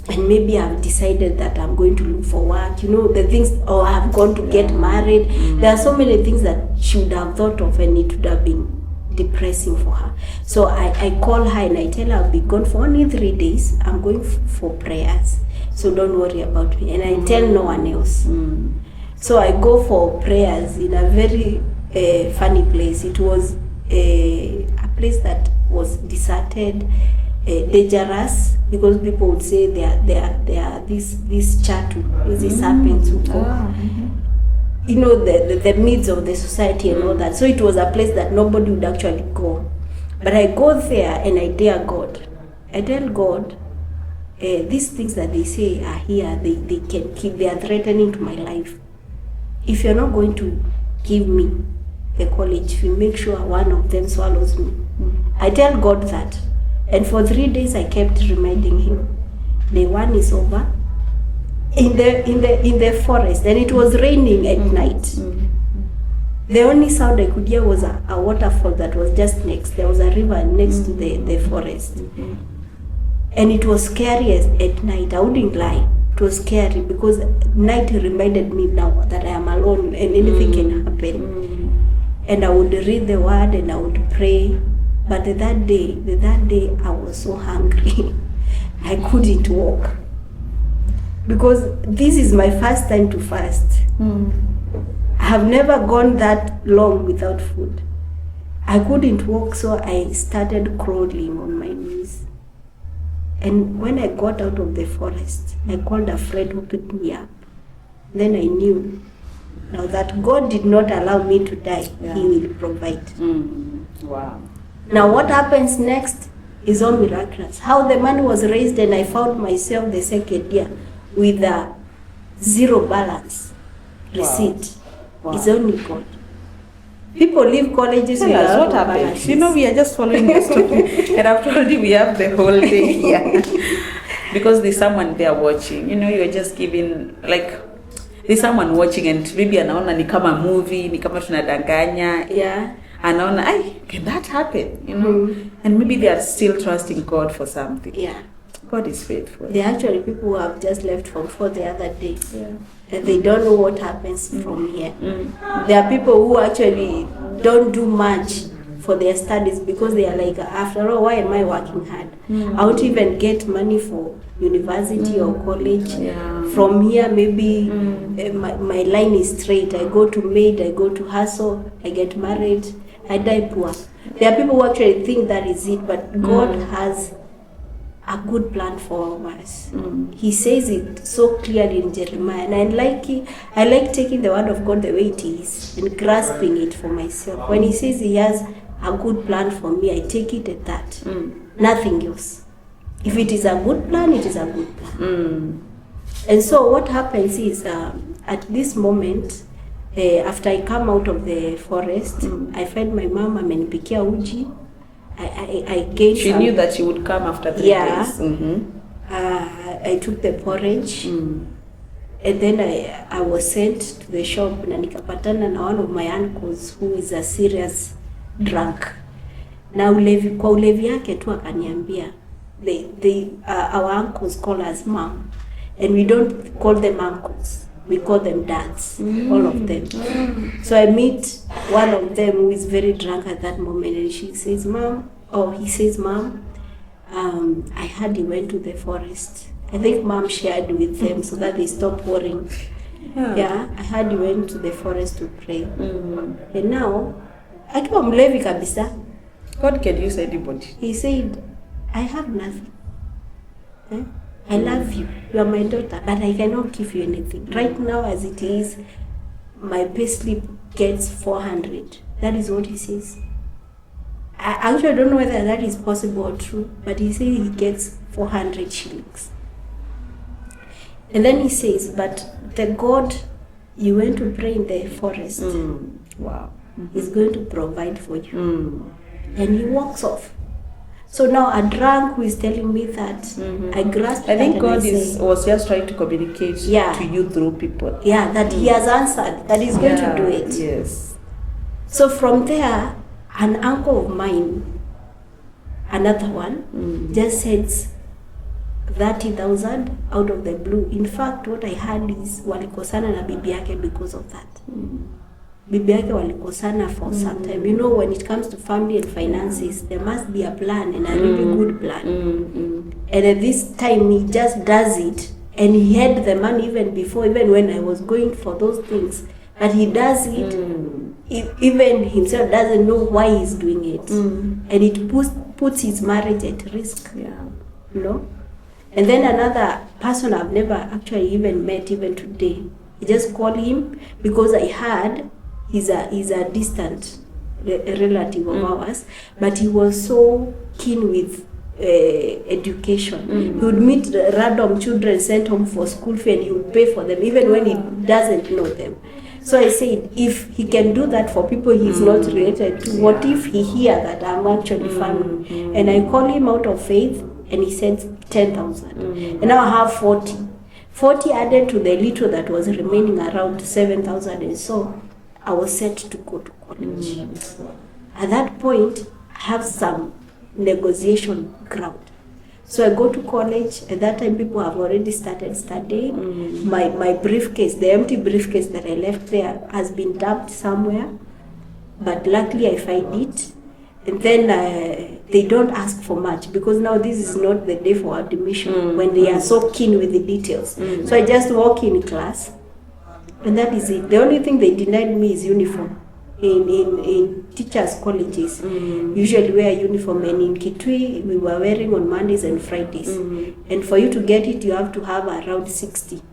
Speaker 2: and maybe I've decided that I'm going to look for work, you know, the things, or I've gone to get married. There are so many things that she would have thought of, and it would have been depressing for her. So I call her and I tell her I'll be gone for only 3 days. I'm going for prayers, so don't worry about me. And I tell no one else. So I go for prayers in a very funny place. It was a place that was deserted, dangerous, because people would say there are this chatu, these serpents who go, you know, the myths of the society and all that. So it was a place that nobody would actually go. But I go there and I dare God. I tell God, these things that they say are here, they can keep, they are threatening to my life. If you're not going to give me the college, you make sure one of them swallows me. I tell God that, and for 3 days I kept reminding him. Day 1 is over. In the forest, and it was raining at night. The only sound I could hear was a waterfall that was just next. There was a river next to the forest, and it was scary at night. I wouldn't lie. It was scary because night reminded me now that I am alone and anything can happen. And I would read the word and I would pray. But that day I was so hungry. I couldn't walk. Because this is my first time to fast. I have never gone that long without food. I couldn't walk, so I started crawling on my knees. And when I got out of the forest, I called a friend who picked me up. Then I knew now that God did not allow me to die. He will provide.
Speaker 1: Wow.
Speaker 2: Now what happens next is all miraculous. How the money was raised, and I found myself the second year with a 0 balance receipt.
Speaker 1: Wow.
Speaker 2: It's only God. People leave colleges
Speaker 1: Tell
Speaker 2: with
Speaker 1: us
Speaker 2: a
Speaker 1: what
Speaker 2: lot of
Speaker 1: happened.
Speaker 2: balances.
Speaker 1: You know, we are just following the story, and I've told you we have the whole day here because there's someone there watching. You know, you're just giving, like, there's someone watching, and maybe anaona ni kama movie, ni kama tunadanganya.
Speaker 2: Yeah.
Speaker 1: Anaona, can that happen? You know, and maybe they are still trusting God for something.
Speaker 2: Yeah.
Speaker 1: God is faithful.
Speaker 2: There are actually people who have just left from for the other day. And they don't know what happens from here. There are people who actually don't do much for their studies because they are like, after all, why am I working hard? I won't even get money for university or college. From here, maybe my line is straight. I go to maid, I go to hustle, I get married, I die poor. There are people who actually think that is it, but God has a good plan for all of us. He says it so clearly in Jeremiah, and I like taking the word of God the way it is and grasping it for myself. When he says he has a good plan for me, I take it at that. Nothing else. If it is a good plan, it is a good plan. And so what happens is, at this moment, after I come out of the forest, I find my mom amenipikia uji. I gained
Speaker 1: She knew that she would come after 3 days.
Speaker 2: I took the porridge. And then I was sent to the shop na nikapatana na one of my uncles who is a serious drunk. Na kwa ulevi yake tu akaniambia, our uncles call us mom, and we don't call them uncles, we call them dads, all of them. So I meet one of them who is very drunk at that moment, and she says, "Mom," or he says, "Mom, I heard you went to the forest." I think mom shared with them so that they stop worrying. Yeah, I heard you went to the forest to pray. And now, akiwa mlevi kabisa,
Speaker 1: God can use anybody.
Speaker 2: He said, "I have nothing. I love you. You are my daughter, but I cannot give you anything. Right now, as it is, my payslip gets 400. That is what he says. I actually don't know whether that is possible or true, but he says he gets 400 shillings. And then he says, "But the God you went to pray in the forest, is going to provide for you." And he walks off. So now a drunk who is telling me that, I grasp.
Speaker 1: I think God was just trying to communicate to you through people.
Speaker 2: Yeah, that he has answered, that he's going to do it.
Speaker 1: Yes.
Speaker 2: So from there, an uncle of mine, another one, just sends 30,000 out of the blue. In fact, what I heard is walikosana na bibi yake because of that. Bibi yake walikosana for some time. You know, when it comes to family and finances, there must be a plan, and a really good plan. And at this time, he just does it, and he had the money even before, even when I was going for those things. But he does it, even himself doesn't know why he's doing it. And it puts his marriage at risk. You know? And then another person I've never actually even met even today, I just call him because I heard he's a distant relative of ours, but he was so keen with education. He would meet random children sent home for school fee, and he would pay for them even when he doesn't know them. So I said, if he can do that for people he's not related to, what if he hear that I'm actually family? And I call him out of faith, and he sends 10,000. And now I have 40. 40 added to the little that was remaining, around 7,000, and so I was set to go to college. At that point, I have some negotiation ground. So I go to college. At that time, people have already started studying. My briefcase, the empty briefcase that I left there, has been dumped somewhere. But luckily, I find it. And then they don't ask for much, because now this is not the day for admission when they are so keen with the details. So I just walk in class, and that is it. The only thing they denied me is uniform. In teachers' colleges, usually wear uniform, and in Kitui we were wearing on Mondays and Fridays. And for you to get it, you have to have around 60.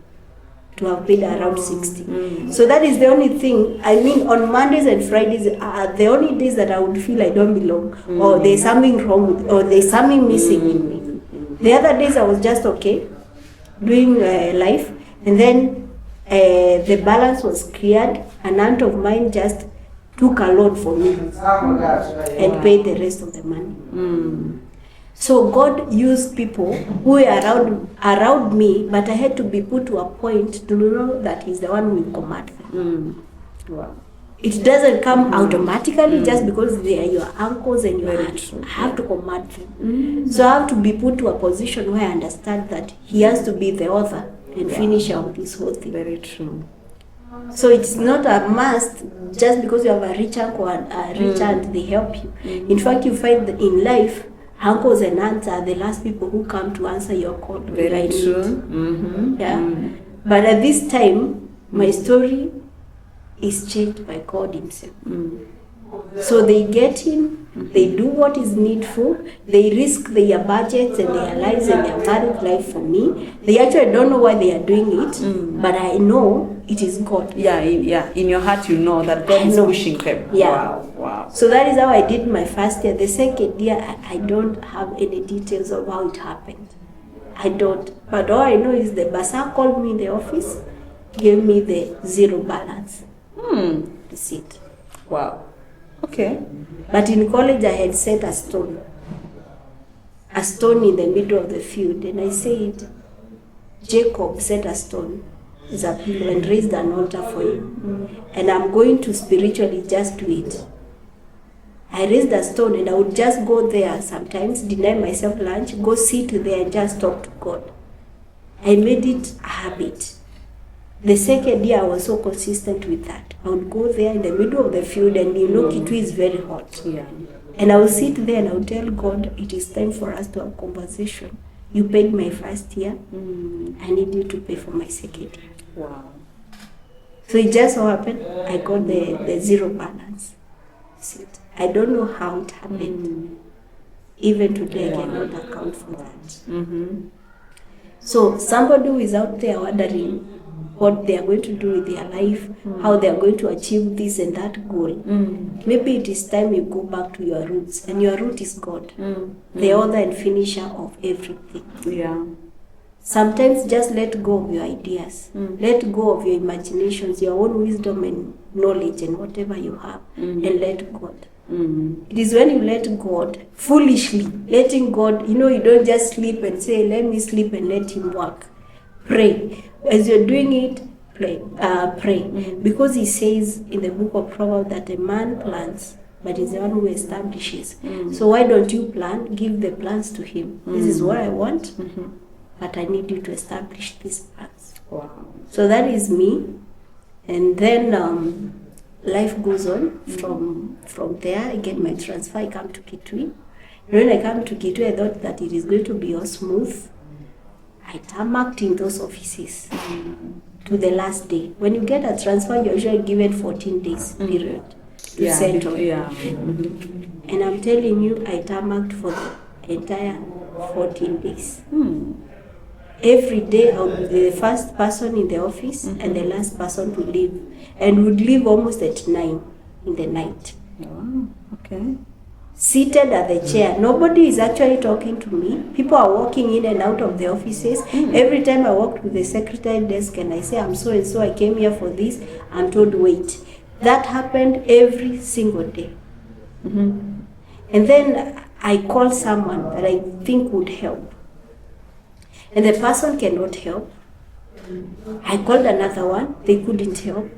Speaker 2: To have paid around 60. So that is the only thing. I mean, on Mondays and Fridays are the only days that I would feel I don't belong, or there's something wrong with, or there's something missing in me. The other days I was just okay, doing life, and then the balance was cleared. An aunt of mine just took a loan for me and paid the rest of the money. So God used people who were around me, but I had to be put to a point to know that He's the one who will command them. Wow. It doesn't come automatically just because they are your uncles and your aunts. I have to command them. So I have to be put to a position where I understand that He has to be the author and finisher of this whole thing.
Speaker 1: Very true.
Speaker 2: So it's not a must just because you have a rich uncle and a rich aunt, they help you. In fact, you find that in life, uncles and aunts are the last people who come to answer your call.
Speaker 1: Very true.
Speaker 2: But at this time, my story is changed by God Himself. So they get in, they do what is needful, they risk their budgets and their lives and their married life for me. They actually don't know why they are doing it, but I know it is God.
Speaker 1: In your heart you know that God is pushing them. Wow.
Speaker 2: So that is how I did my first year. The second year, I don't have any details of how it happened. I don't. But all I know is the bursar called me in the office, gave me the zero balance receipt.
Speaker 1: Wow. Okay.
Speaker 2: But in college, I had set a stone in the middle of the field, and I said, Jacob set a stone as a pillow and raised an altar for you, and I'm going to spiritually just do it. I raised a stone, and I would just go there sometimes, deny myself lunch, go sit there and just talk to God. I made it a habit. The second year, I was so consistent with that. I would go there in the middle of the field, and Kitui is very hot.
Speaker 1: Yeah.
Speaker 2: And I would sit there and I would tell God, it is time for us to have conversation. You paid my first year. I need you to pay for my second year.
Speaker 1: Wow.
Speaker 2: So it just so happened, I got the zero balance. I don't know how it happened. Even today, I cannot account for that. So somebody who is out there wondering what they are going to do with their life, how they are going to achieve this and that goal. Maybe it is time you go back to your roots, and your root is God, the author and finisher of everything.
Speaker 1: Yeah.
Speaker 2: Sometimes just let go of your ideas, let go of your imaginations, your own wisdom and knowledge and whatever you have, and let God. It is when you let God, foolishly, letting God, you don't just sleep and say, let me sleep and let him work. Pray. As you're doing it, pray. Because he says in the book of Proverbs that a man plans, but is the one who establishes. So why don't you plan? Give the plans to him. This is what I want, but I need you to establish these plans.
Speaker 1: Wow.
Speaker 2: So that is me. And then life goes on from there. I get my transfer, I come to Kitui. When I come to Kitui, I thought that it is going to be all smooth. I tarmacked in those offices to the last day. When you get a transfer, you're usually given 14 days period to settle. Yeah. And I'm telling you, I tarmacked for the entire 14 days. Every day I would be the first person in the office and the last person to leave. And would leave almost at 9 in the night.
Speaker 1: Oh, okay.
Speaker 2: Seated at the chair. Nobody is actually talking to me. People are walking in and out of the offices. Every time I walked to the secretary desk and I say, I'm so and so, I came here for this, I'm told, wait. That happened every single day. And then I call someone that I think would help. And the person cannot help. I called another one, they couldn't help.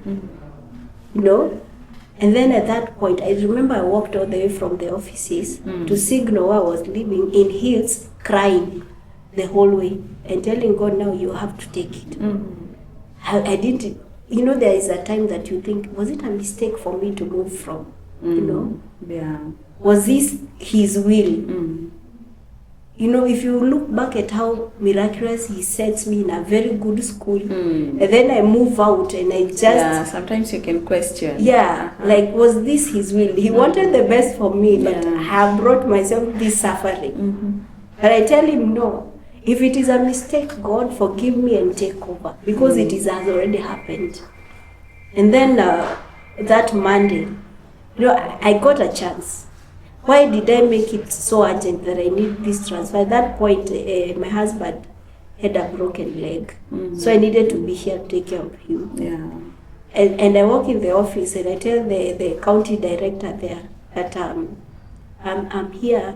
Speaker 2: And then at that point, I remember I walked all the way from the offices to Signal where I was living in heels, crying the whole way and telling God, now you have to take it. I didn't, there is a time that you think, was it a mistake for me to move from,
Speaker 1: Yeah.
Speaker 2: Was this his will? If you look back at how miraculous he sets me in a very good school, and then I move out and I just...
Speaker 1: Yeah, sometimes you can question.
Speaker 2: Yeah, like, was this his will? He wanted the best for me, but I have brought myself this suffering. But I tell him, no. If it is a mistake, God, forgive me and take over, because it has already happened. And then that Monday, I got a chance. Why did I make it so urgent that I need this transfer? At that point, my husband had a broken leg. So I needed to be here to take care of him.
Speaker 1: Yeah.
Speaker 2: And I walk in the office and I tell the county director there that I'm here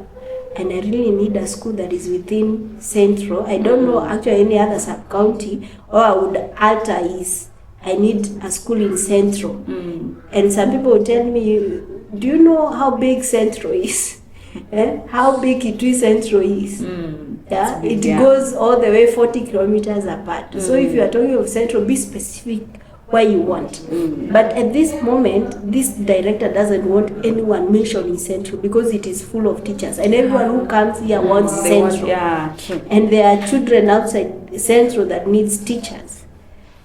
Speaker 2: and I really need a school that is within Central. I don't know actually any other sub-county, or I would alter is I need a school in Central. And some people will tell me, do you know how big Central is? How big Kitui Central is? Yeah, it goes all the way 40 kilometers apart. So if you are talking of Central, be specific where you want. But at this moment, this director doesn't want anyone mentioning Central because it is full of teachers. And everyone who comes here wants Central. And there are children outside Central that needs teachers.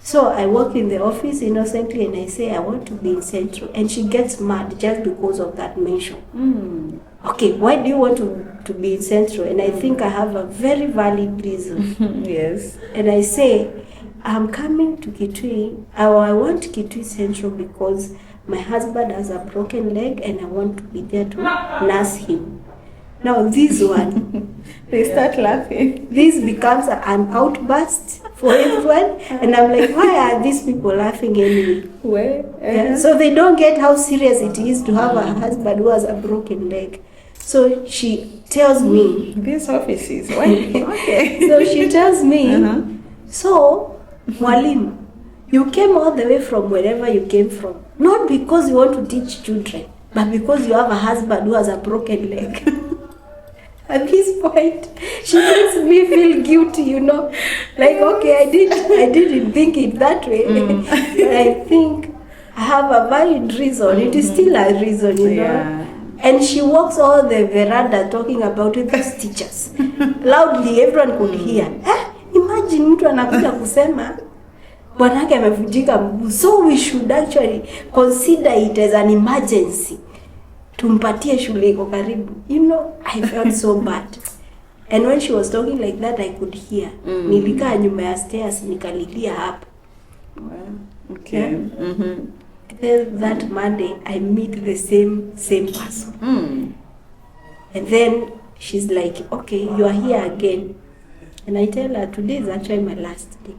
Speaker 2: So I walk in the office innocently and I say, I want to be in Central. And she gets mad just because of that mention. Okay, why do you want to be in Central? And I think I have a very valid reason.
Speaker 1: Yes.
Speaker 2: And I say, I'm coming to Kitui. I want Kitui Central because my husband has a broken leg and I want to be there to nurse him. Now this one,
Speaker 1: They start laughing.
Speaker 2: This becomes an outburst for everyone, and I'm like, why are these people laughing anyway?
Speaker 1: Well,
Speaker 2: Yeah, so they don't get how serious it is to have a husband who has a broken leg. So she tells me,
Speaker 1: these offices. Okay.
Speaker 2: so she tells me, so Mwalimu, you came all the way from wherever you came from, not because you want to teach children, but because you have a husband who has a broken leg. At this point, she makes me feel guilty, you know. Like, okay, I didn't think it that way. But I think I have a valid reason. It is still a reason, you know. And she walks all the veranda talking about it, those teachers. Loudly, everyone could hear. Imagine mtu anakuja kusema bwanake amevunjika mguu. So we should actually consider it as an emergency. Tumpatie shule iko karibu. You know, I felt so bad. And when she was talking like that, I could hear. Nilikaa nyuma ya stairs, nikalilia hapo.
Speaker 1: Okay.
Speaker 2: Yeah? Then that Monday, I meet the same person. And then she's like, okay, you are here again. And I tell her, today is actually my last day.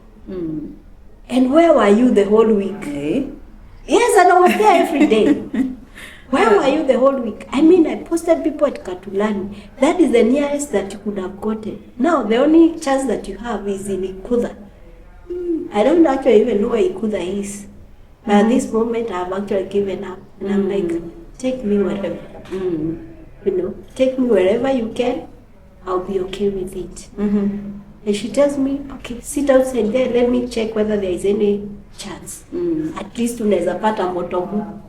Speaker 2: And where were you the whole week?
Speaker 1: Okay.
Speaker 2: Yes, and I was there every day. Where were you the whole week? I mean, I posted people at Katulani. That is the nearest that you could have gotten. Now, the only chance that you have is in Ikuda. I don't actually even know where Ikuda is. But at this moment, I have actually given up. And I'm like, take me wherever. You know, take me wherever you can. I'll be okay with it. And she tells me, okay, sit outside there. Let me check whether there is any chance. At least unaweza pata motomu.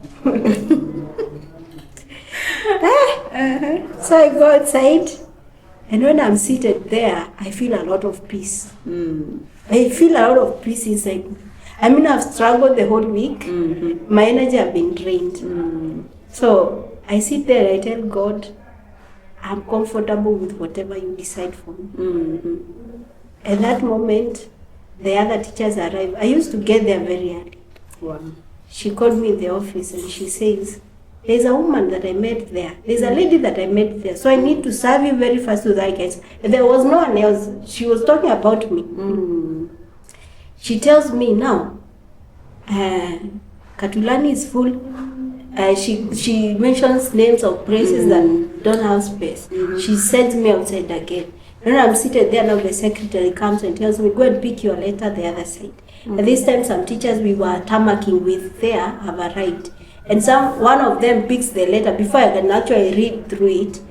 Speaker 2: So I go outside. And when I'm seated there, I feel a lot of peace. I feel a lot of peace inside me. I mean, I've struggled the whole week. My energy have been drained. So I sit there and I tell God, I'm comfortable with whatever you decide for me. At that moment, the other teachers arrive. I used to get there very early.
Speaker 1: Wow.
Speaker 2: She called me in the office and she says, there's a woman that I met there. There's a lady that I met there. So I need to serve you very fast to that guys. There was no one else. She was talking about me. She tells me now, Katulani is full. She mentions names of places that don't have space. She sends me outside again. When I'm seated there now, the secretary comes and tells me, go and pick your letter the other side. At this time, some teachers we were tamaking with there have arrived. And one of them picks the letter before I can actually read through it,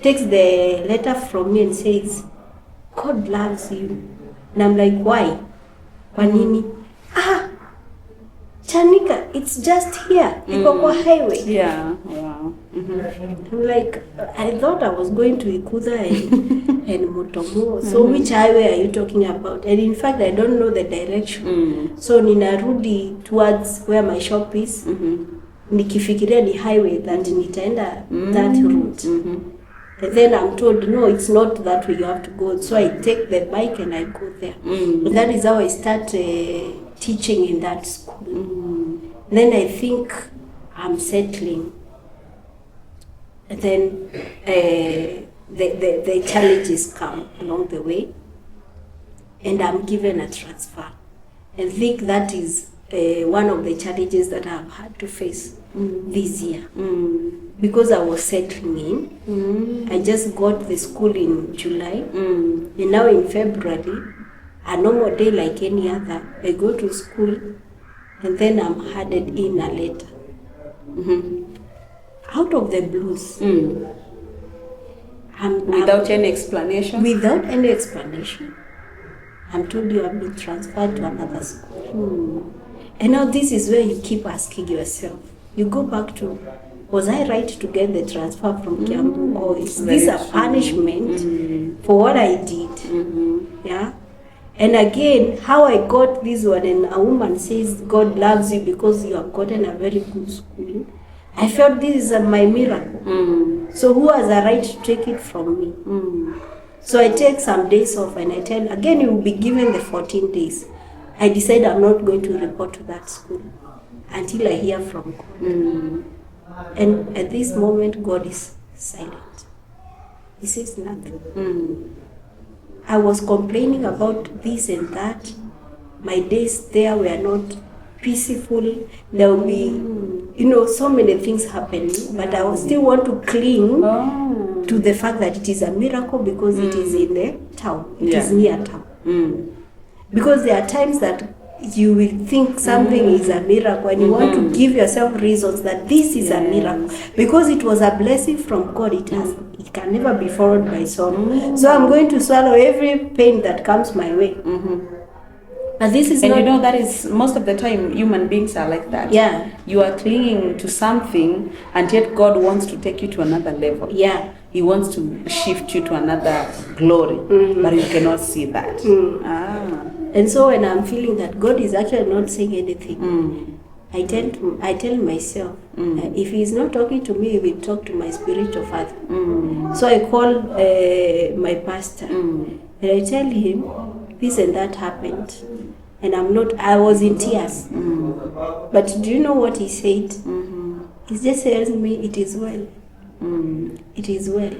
Speaker 2: takes the letter from me and says, God loves you. And I'm like, why? Kwanini? Chanika, it's just here. Iko kwa highway.
Speaker 1: Yeah, wow.
Speaker 2: I'm like, I thought I was going to Ikuda and Motomo. So which highway are you talking about? And in fact, I don't know the direction. So ninarudi towards where my shop is. Nikifikiria ni highway that nitaenda that route. And then I'm told, no, it's not that way you have to go. So I take the bike and I go there. And that is how I start teaching in that school. Then I think I'm settling. And then the challenges come along the way. And I'm given a transfer. And I think that is one of the challenges that I've had to face this year. Because I was settling in. I just got the school in July. And now in February, a normal day like any other, I go to school and then I'm handed in a letter. Out of the blues.
Speaker 1: Without any explanation?
Speaker 2: Without any explanation. I'm told you have been transferred to another school. And now this is where you keep asking yourself. You go back to, was I right to get the transfer from Kiambu? Or is this a punishment for what I did? Yeah. And again, how I got this one, and a woman says God loves you because you have gotten a very good school. I felt this is my miracle. So who has a right to take it from me? So I take some days off and I tell, again you will be given the 14 days. I decide I'm not going to report to that school until I hear from God. And at this moment, God is silent. He says nothing.
Speaker 1: Mm.
Speaker 2: I was complaining about this and that. My days there were not peaceful. There will be, so many things happening, but I will still want to cling to the fact that it is a miracle because it is in the town. It is near town.
Speaker 1: Mm.
Speaker 2: Because there are times that you will think something is a miracle and you want to give yourself reasons that this is a miracle. Because it was a blessing from God, it can never be followed by sorrow. So I'm going to swallow every pain that comes my way. But this is not...
Speaker 1: that is most of the time human beings are like that.
Speaker 2: Yeah.
Speaker 1: You are clinging to something and yet God wants to take you to another level.
Speaker 2: Yeah.
Speaker 1: He wants to shift you to another glory, but you cannot see that.
Speaker 2: And so when I'm feeling that God is actually not saying anything, I tell myself, if He's not talking to me, He will talk to my spiritual father. So I call my pastor and I tell him this and that happened, and I was in tears. But do you know what he said? He just tells me, it is well. It is well.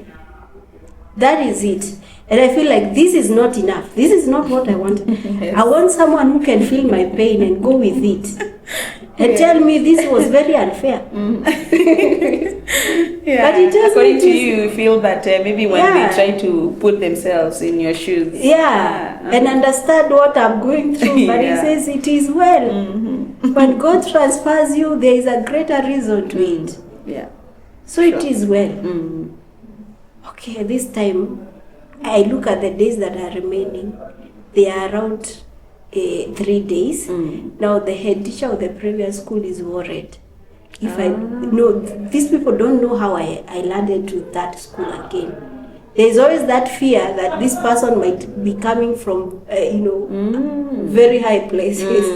Speaker 2: That is it. And I feel like this is not enough. This is not what I want. Yes. I want someone who can feel my pain and go with it. And tell me this was very unfair.
Speaker 1: But it doesn't. According to you feel that maybe when they try to put themselves in your shoes.
Speaker 2: And understand what I'm going through. But he says it is well. When God transfers you, there is a greater reason to it. So it is well. Okay, this time I look at the days that are remaining. They are around 3 days. Now the head teacher of the previous school is worried. These people don't know how I landed to that school again. There's always that fear that this person might be coming from, very high places,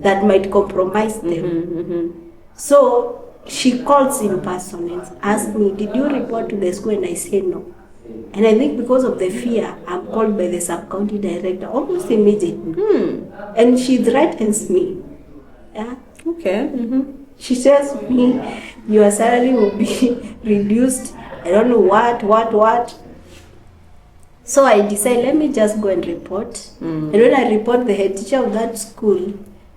Speaker 2: that might compromise them. So she calls in person and asks me, did you report to the school? And I say no. And I think because of the fear, I'm called by the sub-county director almost immediately. And she threatens me. Yeah.
Speaker 1: Okay.
Speaker 2: She tells me, your salary will be reduced. I don't know what. So I decide, let me just go and report. And when I report, the head teacher of that school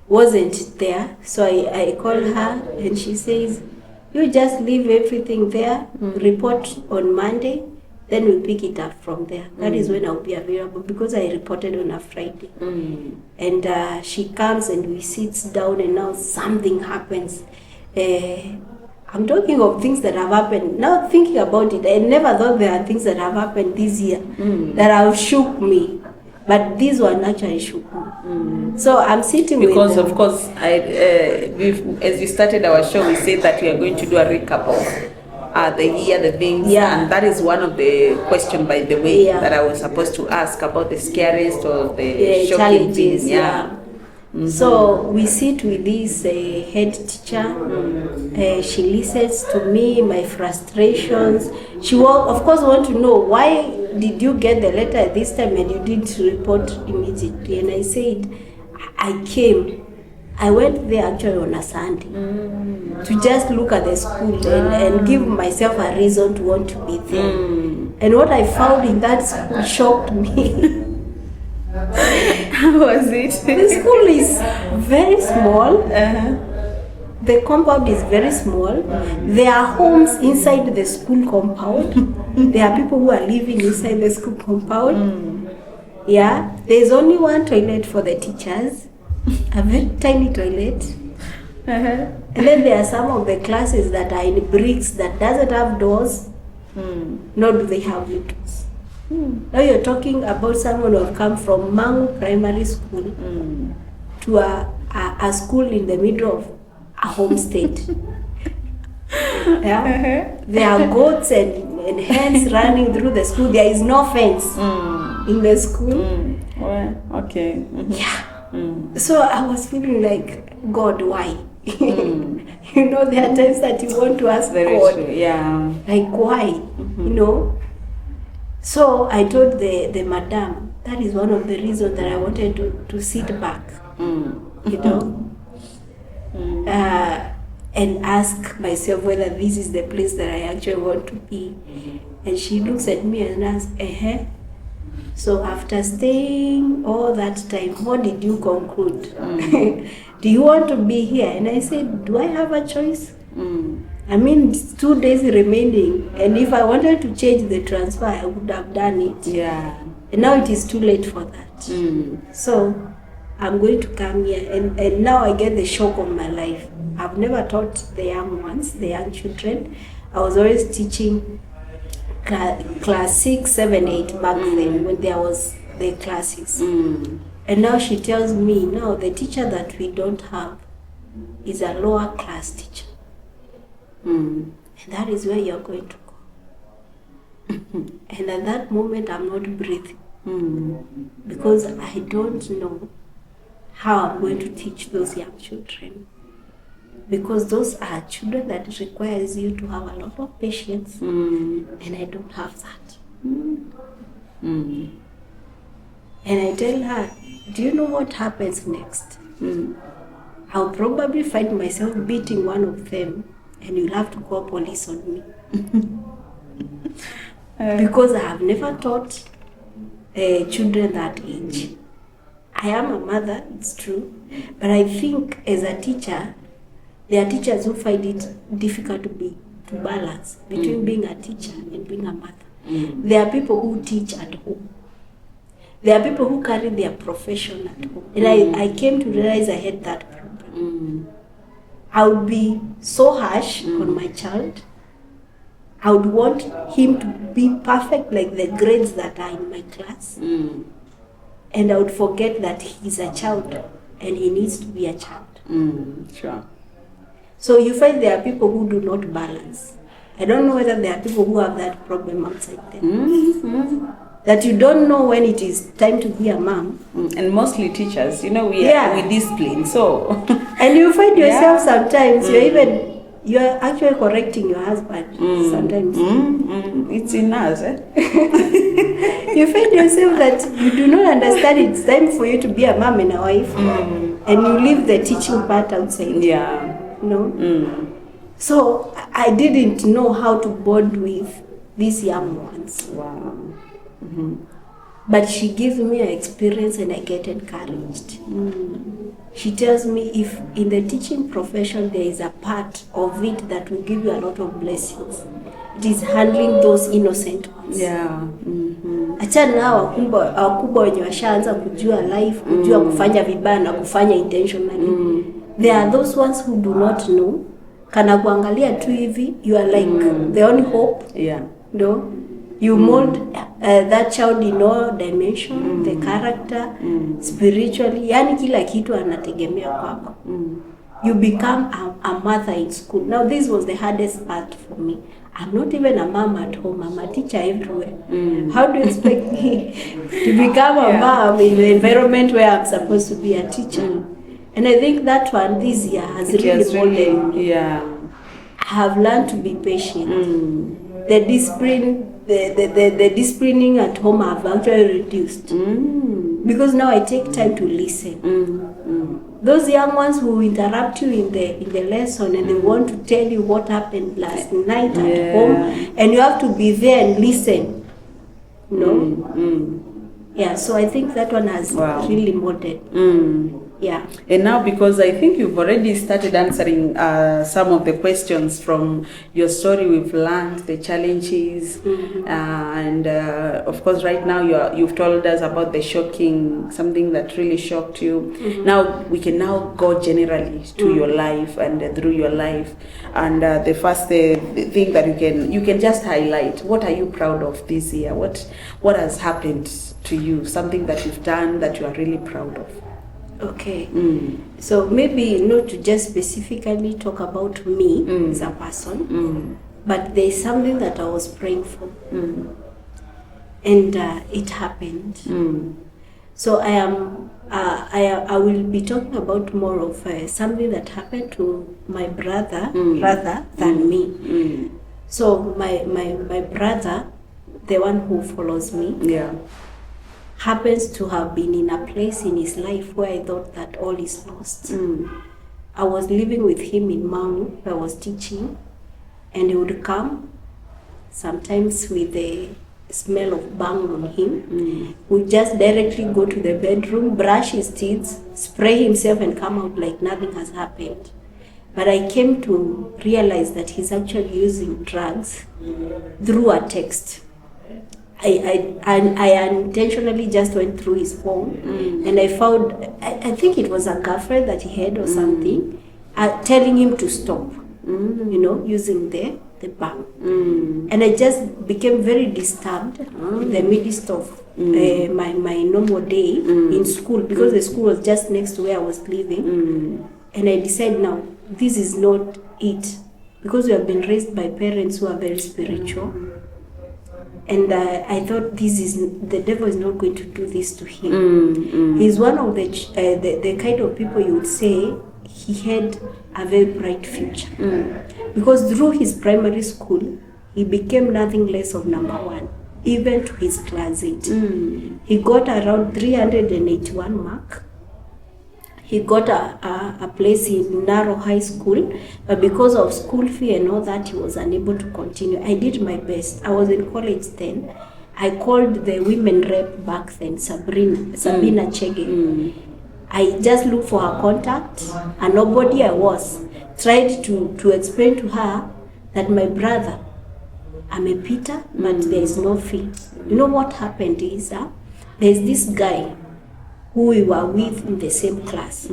Speaker 2: wasn't there. So I call her and she says, you just leave everything there, report on Monday, then we'll pick it up from there. That is when I'll be available because I reported on a Friday. And she comes and we sit down and now something happens. I'm talking of things that have happened. Now thinking about it, I never thought there are things that have happened this year that have shook me. But these one actually shook me. So I'm sitting
Speaker 1: because of course, as we started our show, we said that we are going to do a recap of the year, the things, and that is one of the questions, by the way, that I was supposed to ask about the scariest or the shocking things.
Speaker 2: So we sit with this head teacher. She listens to me, my frustrations. She will, of course, want to know why did you get the letter at this time and you didn't report immediately. And I said, I went there actually on a Sunday to just look at the school and give myself a reason to want to be there. And what I found in that school shocked me.
Speaker 1: How was it?
Speaker 2: The school is very small. The compound is very small. There are homes inside the school compound. There are people who are living inside the school compound. There's only one toilet for the teachers, a very tiny toilet. And then there are some of the classes that are in bricks that doesn't have doors, nor do they have windows. Now you're talking about someone who have come from Mangu Primary School to a school in the middle of a homestead. There are goats and hens running through the school. There is no fence in the school.
Speaker 1: Okay.
Speaker 2: So I was feeling like, God, why? There are times that you want to ask God, like why? So I told the madam, that is one of the reasons that I wanted to sit back. and ask myself whether this is the place that I actually want to be. And she looks at me and asks, so after staying all that time, what did you conclude? Do you want to be here? And I said, do I have a choice? I mean, it's 2 days remaining, and if I wanted to change the transfer, I would have done it.
Speaker 1: Yeah.
Speaker 2: And now it is too late for that. So I'm going to come here, and now I get the shock of my life. I've never taught the young ones, the young children. I was always teaching class 6, 7, 8 back then, when there was the classes. And now she tells me, no, the teacher that we don't have is a lower class teacher. And that is where you're going to go. And at that moment, I'm not breathing. Because I don't know how I'm going to teach those young children. Because those are children that requires you to have a lot of patience. And I don't have that. And I tell her, do you know what happens next? I'll probably find myself beating one of them, and you'll have to call police on me. Because I have never taught children that age. I am a mother, it's true, but I think as a teacher, there are teachers who find it difficult to balance between being a teacher and being a mother. There are people who teach at home. There are people who carry their profession at home. And I came to realize I had that problem. I would be so harsh on my child. I would want him to be perfect like the grades that are in my class. And I would forget that he's a child and he needs to be a child.
Speaker 1: Sure.
Speaker 2: So you find there are people who do not balance. I don't know whether there are people who have that problem outside there. That you don't know when it is time to be a mom.
Speaker 1: And mostly teachers, we discipline, so.
Speaker 2: And you find yourself sometimes, you're actually correcting your husband sometimes.
Speaker 1: It's in us,
Speaker 2: You find yourself that you do not understand it's time for you to be a mom and a wife, and you leave the teaching part outside.
Speaker 1: Yeah.
Speaker 2: So I didn't know how to bond with these young ones.
Speaker 1: Wow.
Speaker 2: But she gives me an experience and I get encouraged. She tells me if in the teaching profession there is a part of it that will give you a lot of blessings, it is handling those innocent ones.
Speaker 1: Yeah.
Speaker 2: Achana na wakubwa wenye washaanza kujua life, kujua kufanya vibaya na kufanya intentionally. There are those ones who do not know. Kana kuangalia tu hivi, you are like the only hope.
Speaker 1: Yeah.
Speaker 2: No? You mold that child in all dimension, the character, spiritually, yani kila kitu anategemea kwako. You become a mother in school. Now this was the hardest part for me. I'm not even a mom at home, I'm a teacher everywhere. How do you expect me to become a mom in the environment where I'm supposed to be a teacher? And I think that one this year has really molded me.
Speaker 1: Yeah.
Speaker 2: I have learned to be patient. The discipline, the disciplining at home have actually reduced. Because now I take time to listen. Those young ones who interrupt you in the lesson and they want to tell you what happened last night at home, and you have to be there and listen. Yeah, so I think that one has really molded. Yeah.
Speaker 1: And now, because I think you've already started answering some of the questions from your story, we've learned the challenges, and of course, right now you've told us about the something that really shocked you. Now we can now go generally to your life and through your life, and the first thing that you can just highlight. What are you proud of this year? What has happened to you? Something that you've done that you are really proud of.
Speaker 2: Okay, so maybe not to just specifically talk about me as a person, but there's something that I was praying for, and it happened. So I will be talking about more of something that happened to my brother rather than me. So my brother, the one who follows me, happens to have been in a place in his life where I thought that all is lost. I was living with him in Mau. I was teaching, and he would come sometimes with the smell of bang on him. Would just directly go to the bedroom, brush his teeth, spray himself, and come out like nothing has happened. But I came to realize that he's actually using drugs through a text. I unintentionally just went through his phone, and I found, I think it was a girlfriend that he had or something, telling him to stop, using the bang. And I just became very disturbed in the midst of my normal day in school, because the school was just next to where I was living. And I decided, now, this is not it, because we have been raised by parents who are very spiritual. And I thought, the devil is not going to do this to him. He's one of the kind of people you would say he had a very bright future. Because through his primary school, he became nothing less of number one, even to his classmate. He got around 381 mark. He got a place in Narrow High School, but because of school fee and all that, he was unable to continue. I did my best. I was in college then. I called the women rep back then, Sabina Chege. I just looked for her contact, and nobody I was. Tried to explain to her that my brother, I'm a Peter, but there is no fee. You know what happened is, there's this guy who we were with in the same class,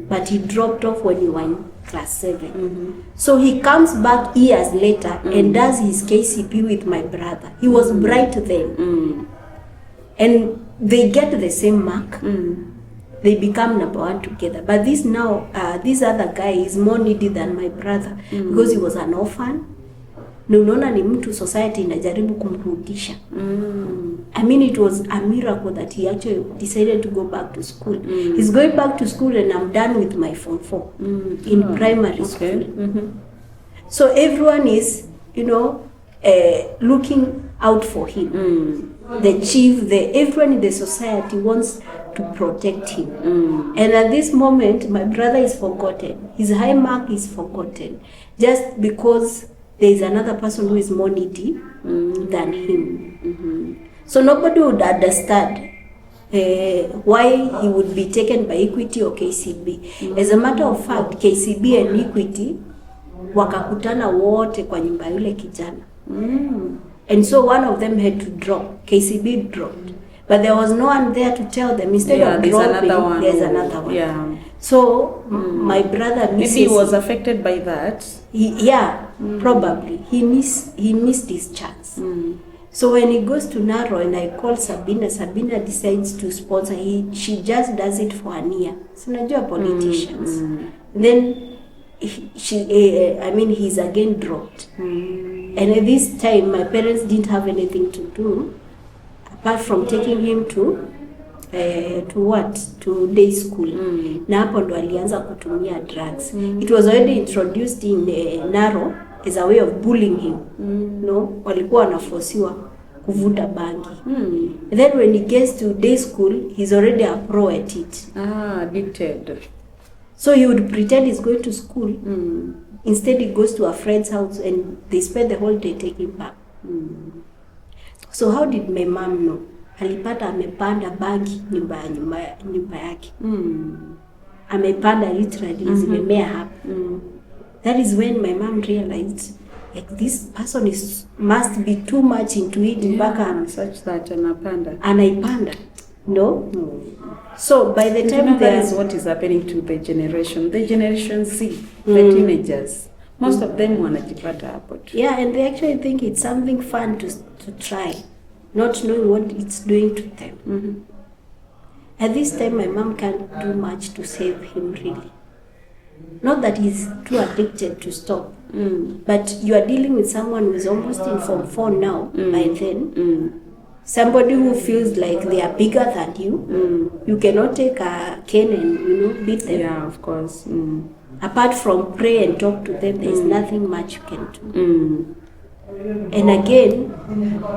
Speaker 2: but he dropped off when we were in class 7. So he comes back years later and does his KCP with my brother. He was bright then. And they get the same mark. They become number one together. But this other guy is more needy than my brother, because he was an orphan. Unaona ni mtu society inajaribu kumrudisha. I mean, it was a miracle that he actually decided to go back to school. He's going back to school, and I'm done with my Form 4 in primary school. So everyone is, looking out for him. The chief, everyone in the society wants to protect him. And at this moment, my brother is forgotten. His high mark is forgotten. Just because there is another person who is more needy than him. So nobody would understand why he would be taken by Equity or KCB. As a matter of fact, KCB and Equity wakakutana wote kwa nyumba yule kijana. And so one of them had to drop. KCB dropped. But there was no one there to tell them. Instead of dropping, there's another one.
Speaker 1: Yeah.
Speaker 2: So my brother misses.
Speaker 1: Maybe he was affected by that.
Speaker 2: Probably. He missed his chance. So when he goes to Narrow and I call Sabina decides to sponsor. She just does it for a year. So najua politicians. Then he's again dropped. And at this time, my parents didn't have anything to do apart from taking him to day school. Na hapo ndo alianza kutumia drugs. It was already introduced in Narrow as a way of bullying him. Walikuwa wanaforsiwa kuvuta bangi. And then when he gets to day school, he's already a pro at it.
Speaker 1: Addicted.
Speaker 2: So he would pretend he's going to school. Instead, he goes to a friend's house and they spend the whole day taking back. So how did my mom know? Alipata amepanda bangi nyumba yake. Amepanda literally, zimemea hapa. That is when my mom realized, like, this person must be too much into it, mpaka
Speaker 1: such that
Speaker 2: anaipanda. No. So by the time
Speaker 1: that is what is happening to the Generation C, the teenagers. Most of them wanajipata hapo.
Speaker 2: Yeah, and they actually think it's something fun to try, not knowing what it's doing to them. At this time, my mom can't do much to save him, really. Not that he's too addicted to stop, but you are dealing with someone who is almost in Form 4 now, by then. Somebody who feels like they are bigger than you. You cannot take a cane and, beat them.
Speaker 1: Yeah, of course.
Speaker 2: Apart from pray and talk to them, there's nothing much you can do. And again,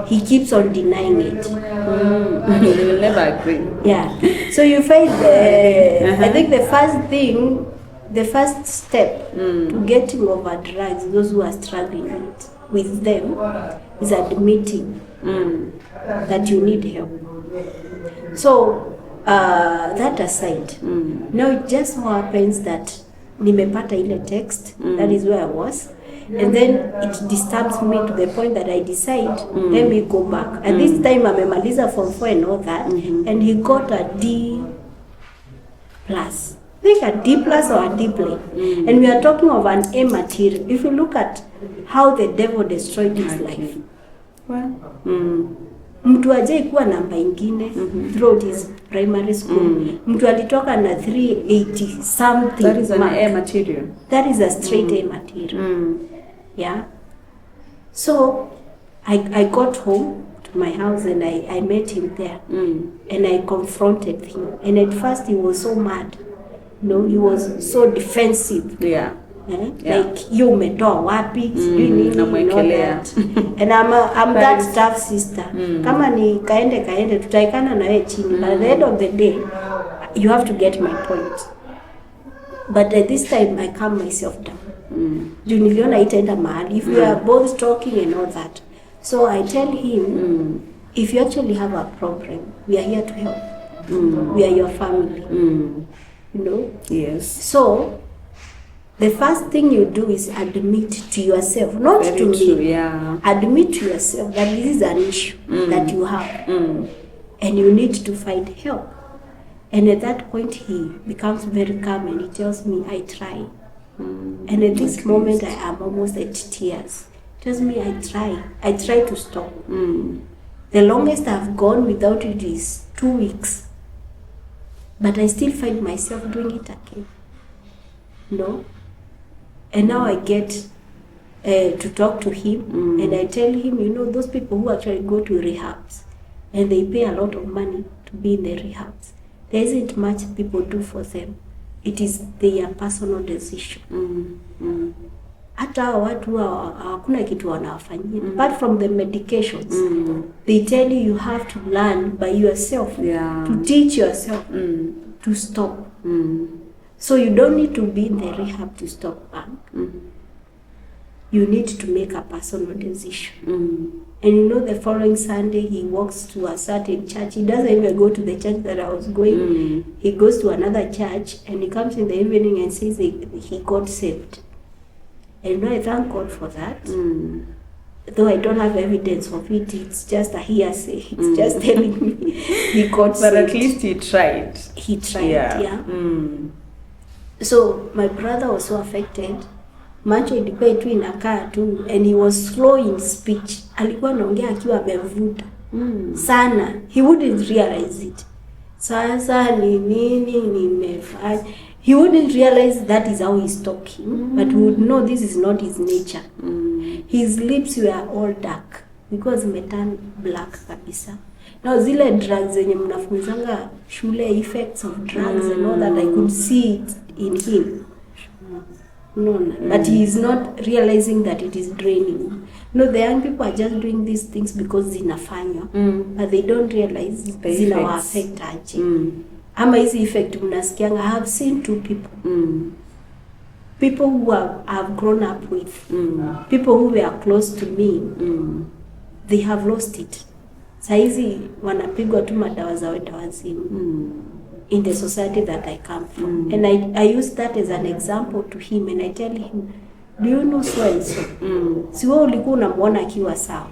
Speaker 2: he keeps on denying it.
Speaker 1: They will never agree.
Speaker 2: Yeah. So you find, I think the first thing the first step to getting over drugs, those who are struggling with them, is admitting that you need help. So that aside, now it just so happens that nimepata ile text, that is where I was, and then it disturbs me to the point that I decide, let me go back. And this time amemaliza form 4 and all that, and he got a D+. I think a D+ or a D plain. And we are talking of an A material. If you look at how the devil destroyed his life.
Speaker 1: Well,
Speaker 2: Mtu ajai kuwa namba ingine throughout his primary school. Mtu alitoka na 380 something.
Speaker 1: that is an A material.
Speaker 2: That is a straight A material. Yeah. So I got home to my house and I met him there. And I confronted him. And at first he was so mad. No, he was so defensive.
Speaker 1: Yeah.
Speaker 2: Like you umetoa wapi, sijui nini,
Speaker 1: namwekelea.
Speaker 2: And I'm that tough sister. Kama ni kaende tutaikana na wewe chini. But at the end of the day, you have to get my point. But at this time I calm myself down. Juu niliona itaenda mahali. If we are both talking and all that. So I tell him, if you actually have a problem, we are here to help. We are your family. You know?
Speaker 1: Yes.
Speaker 2: So the first thing you do is admit to yourself, not
Speaker 1: Very
Speaker 2: to
Speaker 1: true,
Speaker 2: me.
Speaker 1: yeah.
Speaker 2: Admit to yourself that this is an issue that you have, and you need to find help. And at that point, he becomes very calm and he tells me, I try. And at this moment, I am almost at tears. He tells me, I try to stop. The longest I've gone without it is 2 weeks. But I still find myself doing it again. No? And now I get to talk to him, and I tell him, you know, those people who actually go to rehabs, and they pay a lot of money to be in the rehabs, there isn't much people do for them. It is their personal decision. Hata watu hakuna kitu wanawafanyia. Apart from the medications, they tell you you have to learn by yourself, to teach yourself to stop. So you don't need to be in the rehab to stop bank. You need to make a personal decision. And you know, the following Sunday he walks to a certain church. He doesn't even go to the church that I was going. He goes to another church and he comes in the evening and says he got saved. And you know, I thank God for that. Though I don't have evidence of it, it's just a hearsay. It's just telling me he got saved.
Speaker 1: But at least he tried.
Speaker 2: He tried, So my brother was so affected. Macho ilikuwa tu inakaa tu, and he was slow in speech. Alikuwa anaongea akiwa amevuta sana. He wouldn't realize it. Sasa ni nini nimefanya? He wouldn't realize that is how he's talking, but he would know this is not his nature. His lips were all dark because metan black kabisa. Now zile drugs zenye mnafunzanga shule, effects of drugs and all that, I could see it in him. But he is not realizing that it is draining. No, the young people are just doing these things because zinafanywa, but they don't realize zinawa affect aje. Ama hizi effect mnasikianga. I have seen 2 people. People who have grown up with, people who were close to me, they have lost it. Saizi wanapigwa tu madawa za wenda wazimu. In the society that I come from. And I use that as an example to him, and I tell him, do you know so and so? Si wewe ulikuwa unamwona akiwa sawa.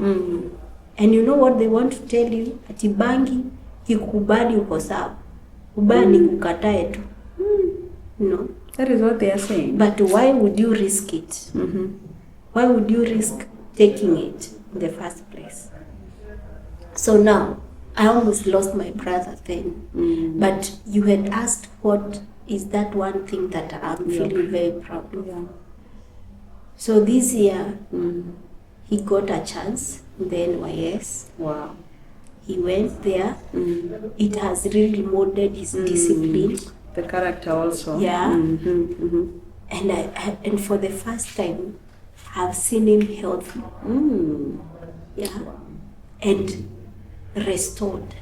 Speaker 2: And you know what they want to tell you? Ati bangi kikubali uko sawa. Ubaya ni kukatae tu. No.
Speaker 1: That is what they are saying.
Speaker 2: But why would you risk it? Why would you risk taking it in the first place? So now, I almost lost my brother then. But you had asked what is that one thing that I'm feeling very proud of. So this year, he got a chance in the NYS.
Speaker 1: Wow.
Speaker 2: He went there. It has really molded his discipline.
Speaker 1: The character also.
Speaker 2: Yeah. And for the first time, I've seen him healthy. Yeah. And restored.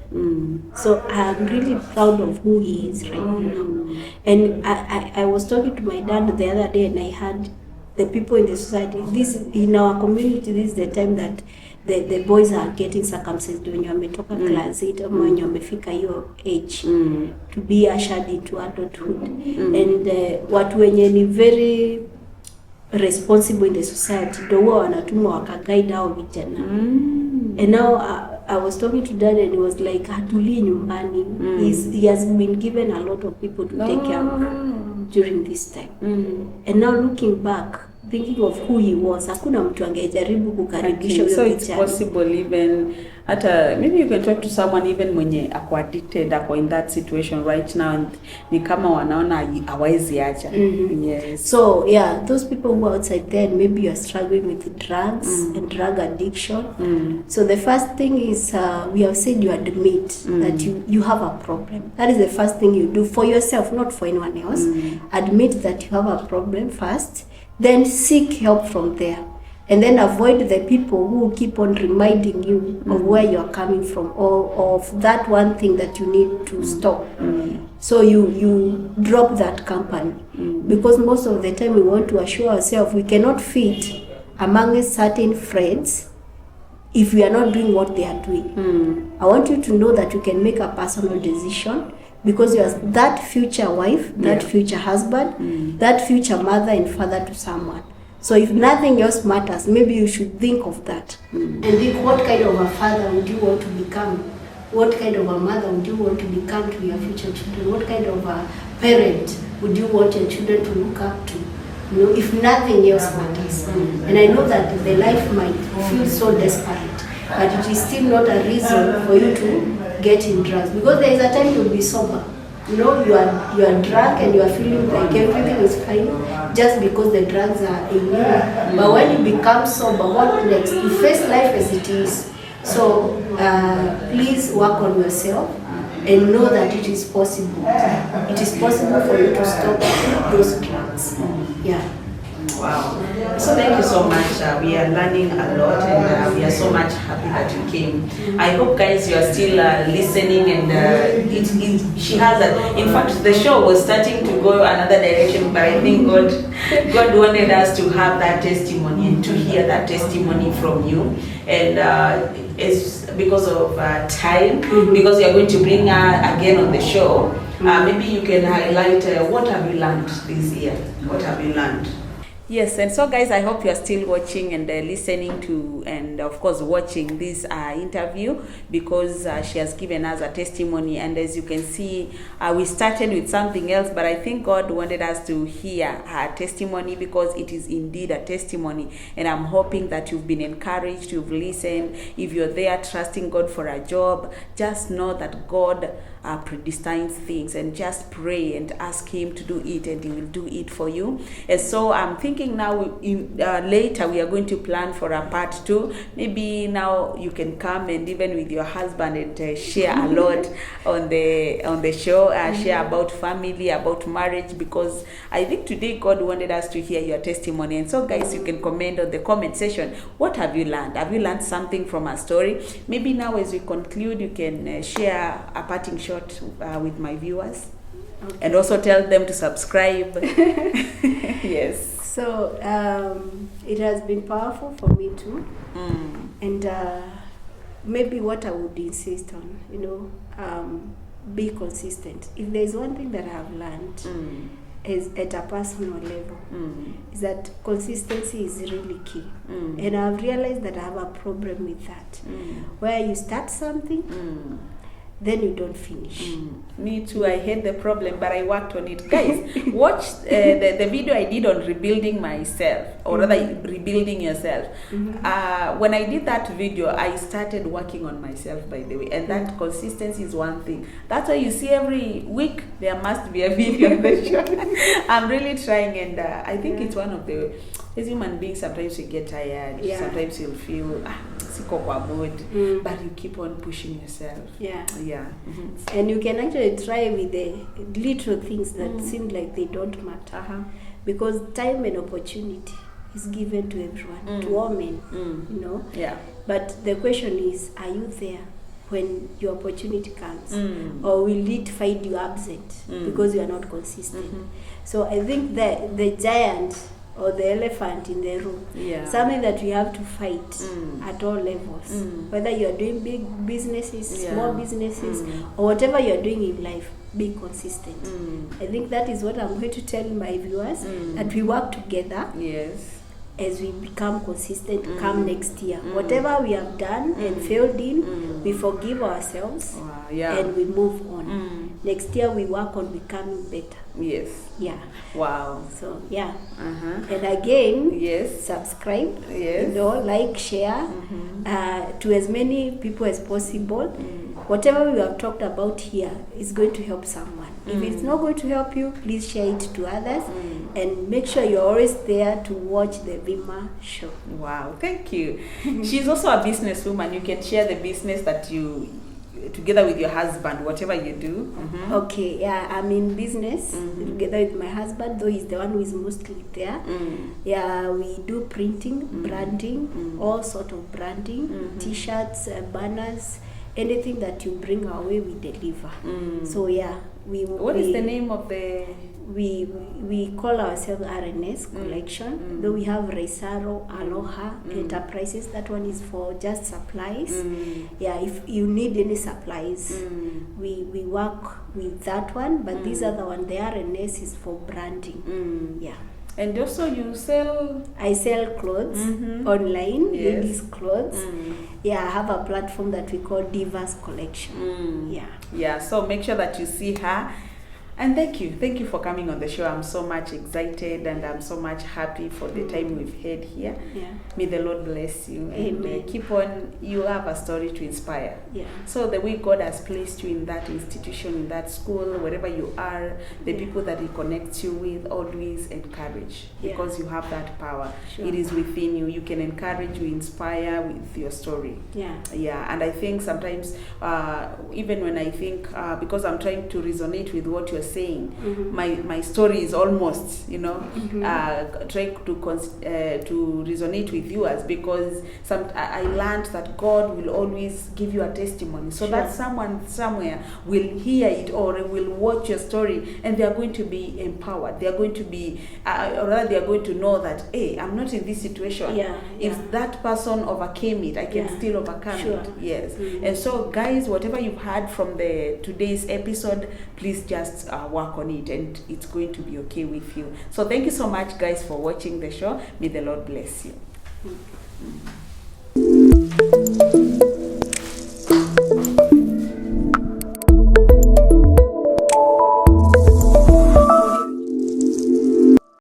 Speaker 2: So I'm really proud of who he is right now. And I was talking to my dad the other day, and I had the people in the society, this in our community, this is the time that the boys are getting circumcised, wenye wametoka class 8 ama wenye wamefika hiyo age to be ushered into adulthood. And watu wenye ni very responsible in the society ndio huwa wanatumwa wakaguide hao vijana. And now I was talking to dad, and he was like, hatulii nyumbani. He has been given a lot of people to take care of during this time. And now looking back, thinking of who he was, hakuna mtu angejaribu kukaribisha huyo.
Speaker 1: So it's possible even hata maybe you can talk to someone even mwenye ako addicted, ako in that situation right now, and ni kama wanaona hawezi acha. Yes.
Speaker 2: So yeah, those people who are outside there, maybe you are struggling with drugs and drug addiction. So the first thing is we have said you admit that you have a problem. That is the first thing you do for yourself, not for anyone else. Admit that you have a problem first, then seek help from there. And then avoid the people who keep on reminding you of where you are coming from, or of that one thing that you need to stop. So you drop that company. Because most of the time we want to assure ourselves we cannot fit among certain friends if we are not doing what they are doing. I want you to know that you can make a personal decision, because you are that future wife, that future husband, that future mother and father to someone. So if nothing else matters, maybe you should think of that. And think, what kind of a father would you want to become? What kind of a mother would you want to become to your future children? What kind of a parent would you want your children to look up to? You know, if nothing else matters. And I know that the life might feel so desperate, but it is still not a reason for you to get in drugs. Because there is a time you'll be sober. You know, you are drunk and you are feeling like everything is fine just because the drugs are in you. But when you become sober, what next? You face life as it is. So please work on yourself and know that it is possible. It is possible for you to stop those drugs. Yeah.
Speaker 1: Wow. So thank you so much. We are learning a lot, and we are so much happy that you came. I hope, guys, you are still listening, and she has a. In fact, the show was starting to go another direction, but I think God wanted us to have that testimony and to hear that testimony from you. And it's because of time, because you are going to bring her again on the show. Maybe you can highlight what have you learned this year. What have you learned? Yes, and so guys, I hope you are still watching and listening to, and of course watching this interview, because she has given us a testimony. And as you can see, we started with something else, but I think God wanted us to hear her testimony, because it is indeed a testimony. And I'm hoping that you've been encouraged, you've listened. If you're there trusting God for a job, just know that God predestines things, and just pray and ask Him to do it, and He will do it for you. And so I'm thinking now later we are going to plan for a part 2. Maybe now you can come and even with your husband and share a lot on the show, share about family, about marriage, because I think today God wanted us to hear your testimony. And so guys, you can comment on the comment section. What have you learned? Have you learned something from our story? Maybe now as we conclude, you can share a parting shot with my viewers. Okay. And also tell them to subscribe. Yes.
Speaker 2: So it has been powerful for me too. And maybe what I would insist on, be consistent. If there's one thing that I have learned is at a personal level, is that consistency is really key. And I've realized that I have a problem with that. Where you start something, then you don't finish.
Speaker 1: Me too. I hate the problem, but I worked on it. Guys, watch the video I did on rebuilding myself, or rather rebuilding yourself. When I did that video, I started working on myself, by the way, and that consistency is one thing. That's why you see every week there must be a video on the show. I'm really trying, and I think it's one of the, as human beings, sometimes you get tired, sometimes you'll feel but you keep on pushing yourself.
Speaker 2: And you can actually try with the little things that seem like they don't matter, because time and opportunity is given to everyone, to all men, but the question is, are you there? when your opportunity comes, or will it find you absent because you are not consistent? So I think that the giant or the elephant in the room, something that we have to fight at all levels, whether you are doing big businesses, small businesses, or whatever you are doing in life, be consistent. I think that is what I'm going to tell my viewers, that we work together.
Speaker 1: Yes.
Speaker 2: As we become consistent come next year. Whatever we have done and failed in, we forgive ourselves and we move on. Next year we work on becoming better.
Speaker 1: Yes.
Speaker 2: Yeah.
Speaker 1: Wow.
Speaker 2: So yeah. And again,
Speaker 1: yes,
Speaker 2: subscribe.
Speaker 1: Yes.
Speaker 2: You know, like, share to as many people as possible. Whatever we have talked about here is going to help someone. If it's not going to help you, please share it to others and make sure you're always there to watch the Vima show.
Speaker 1: Wow, thank you. She's also a businesswoman. You can share the business that you, together with your husband, whatever you do.
Speaker 2: Okay, yeah, I'm in business together with my husband, though he's the one who is mostly there. Yeah, we do printing, branding, all sort of branding, t-shirts, banners, anything that you bring our way, we deliver. So yeah,
Speaker 1: what is the name of the?
Speaker 2: We call ourselves RNS Collection. Though we have Reisaro, Aloha Enterprises. That one is for just supplies. Yeah, if you need any supplies, we work with that one. But this other one, the RNS, is for branding. Yeah.
Speaker 1: And also you sell?
Speaker 2: I sell clothes online, ladies clothes. Yeah, I have a platform that we call Divas Collection.
Speaker 1: Yeah, so make sure that you see her. And thank you for coming on the show. I'm so much excited and I'm so much happy for the time we've had here. May the Lord bless you.
Speaker 2: Amen.
Speaker 1: And keep on, you have a story to inspire. So the way God has placed you in that institution, in that school, wherever you are, the people that He connects you with, always encourage, because you have that power. It is within you. You can encourage, you inspire with your story. And I think sometimes, even when I think, because I'm trying to resonate with what you're saying, my story is almost, trying to resonate with viewers, because I learned that God will always give you a testimony, so that someone somewhere will hear it or will watch your story and they are going to be empowered. They are going to be, or rather they are going to know that, hey, I'm not in this situation. If that person overcame it, I can still overcome it. Yes. And so guys, whatever you've heard from today's episode, please just work on it and it's going to be okay with you. So thank you so much guys for watching the show. May the Lord bless you.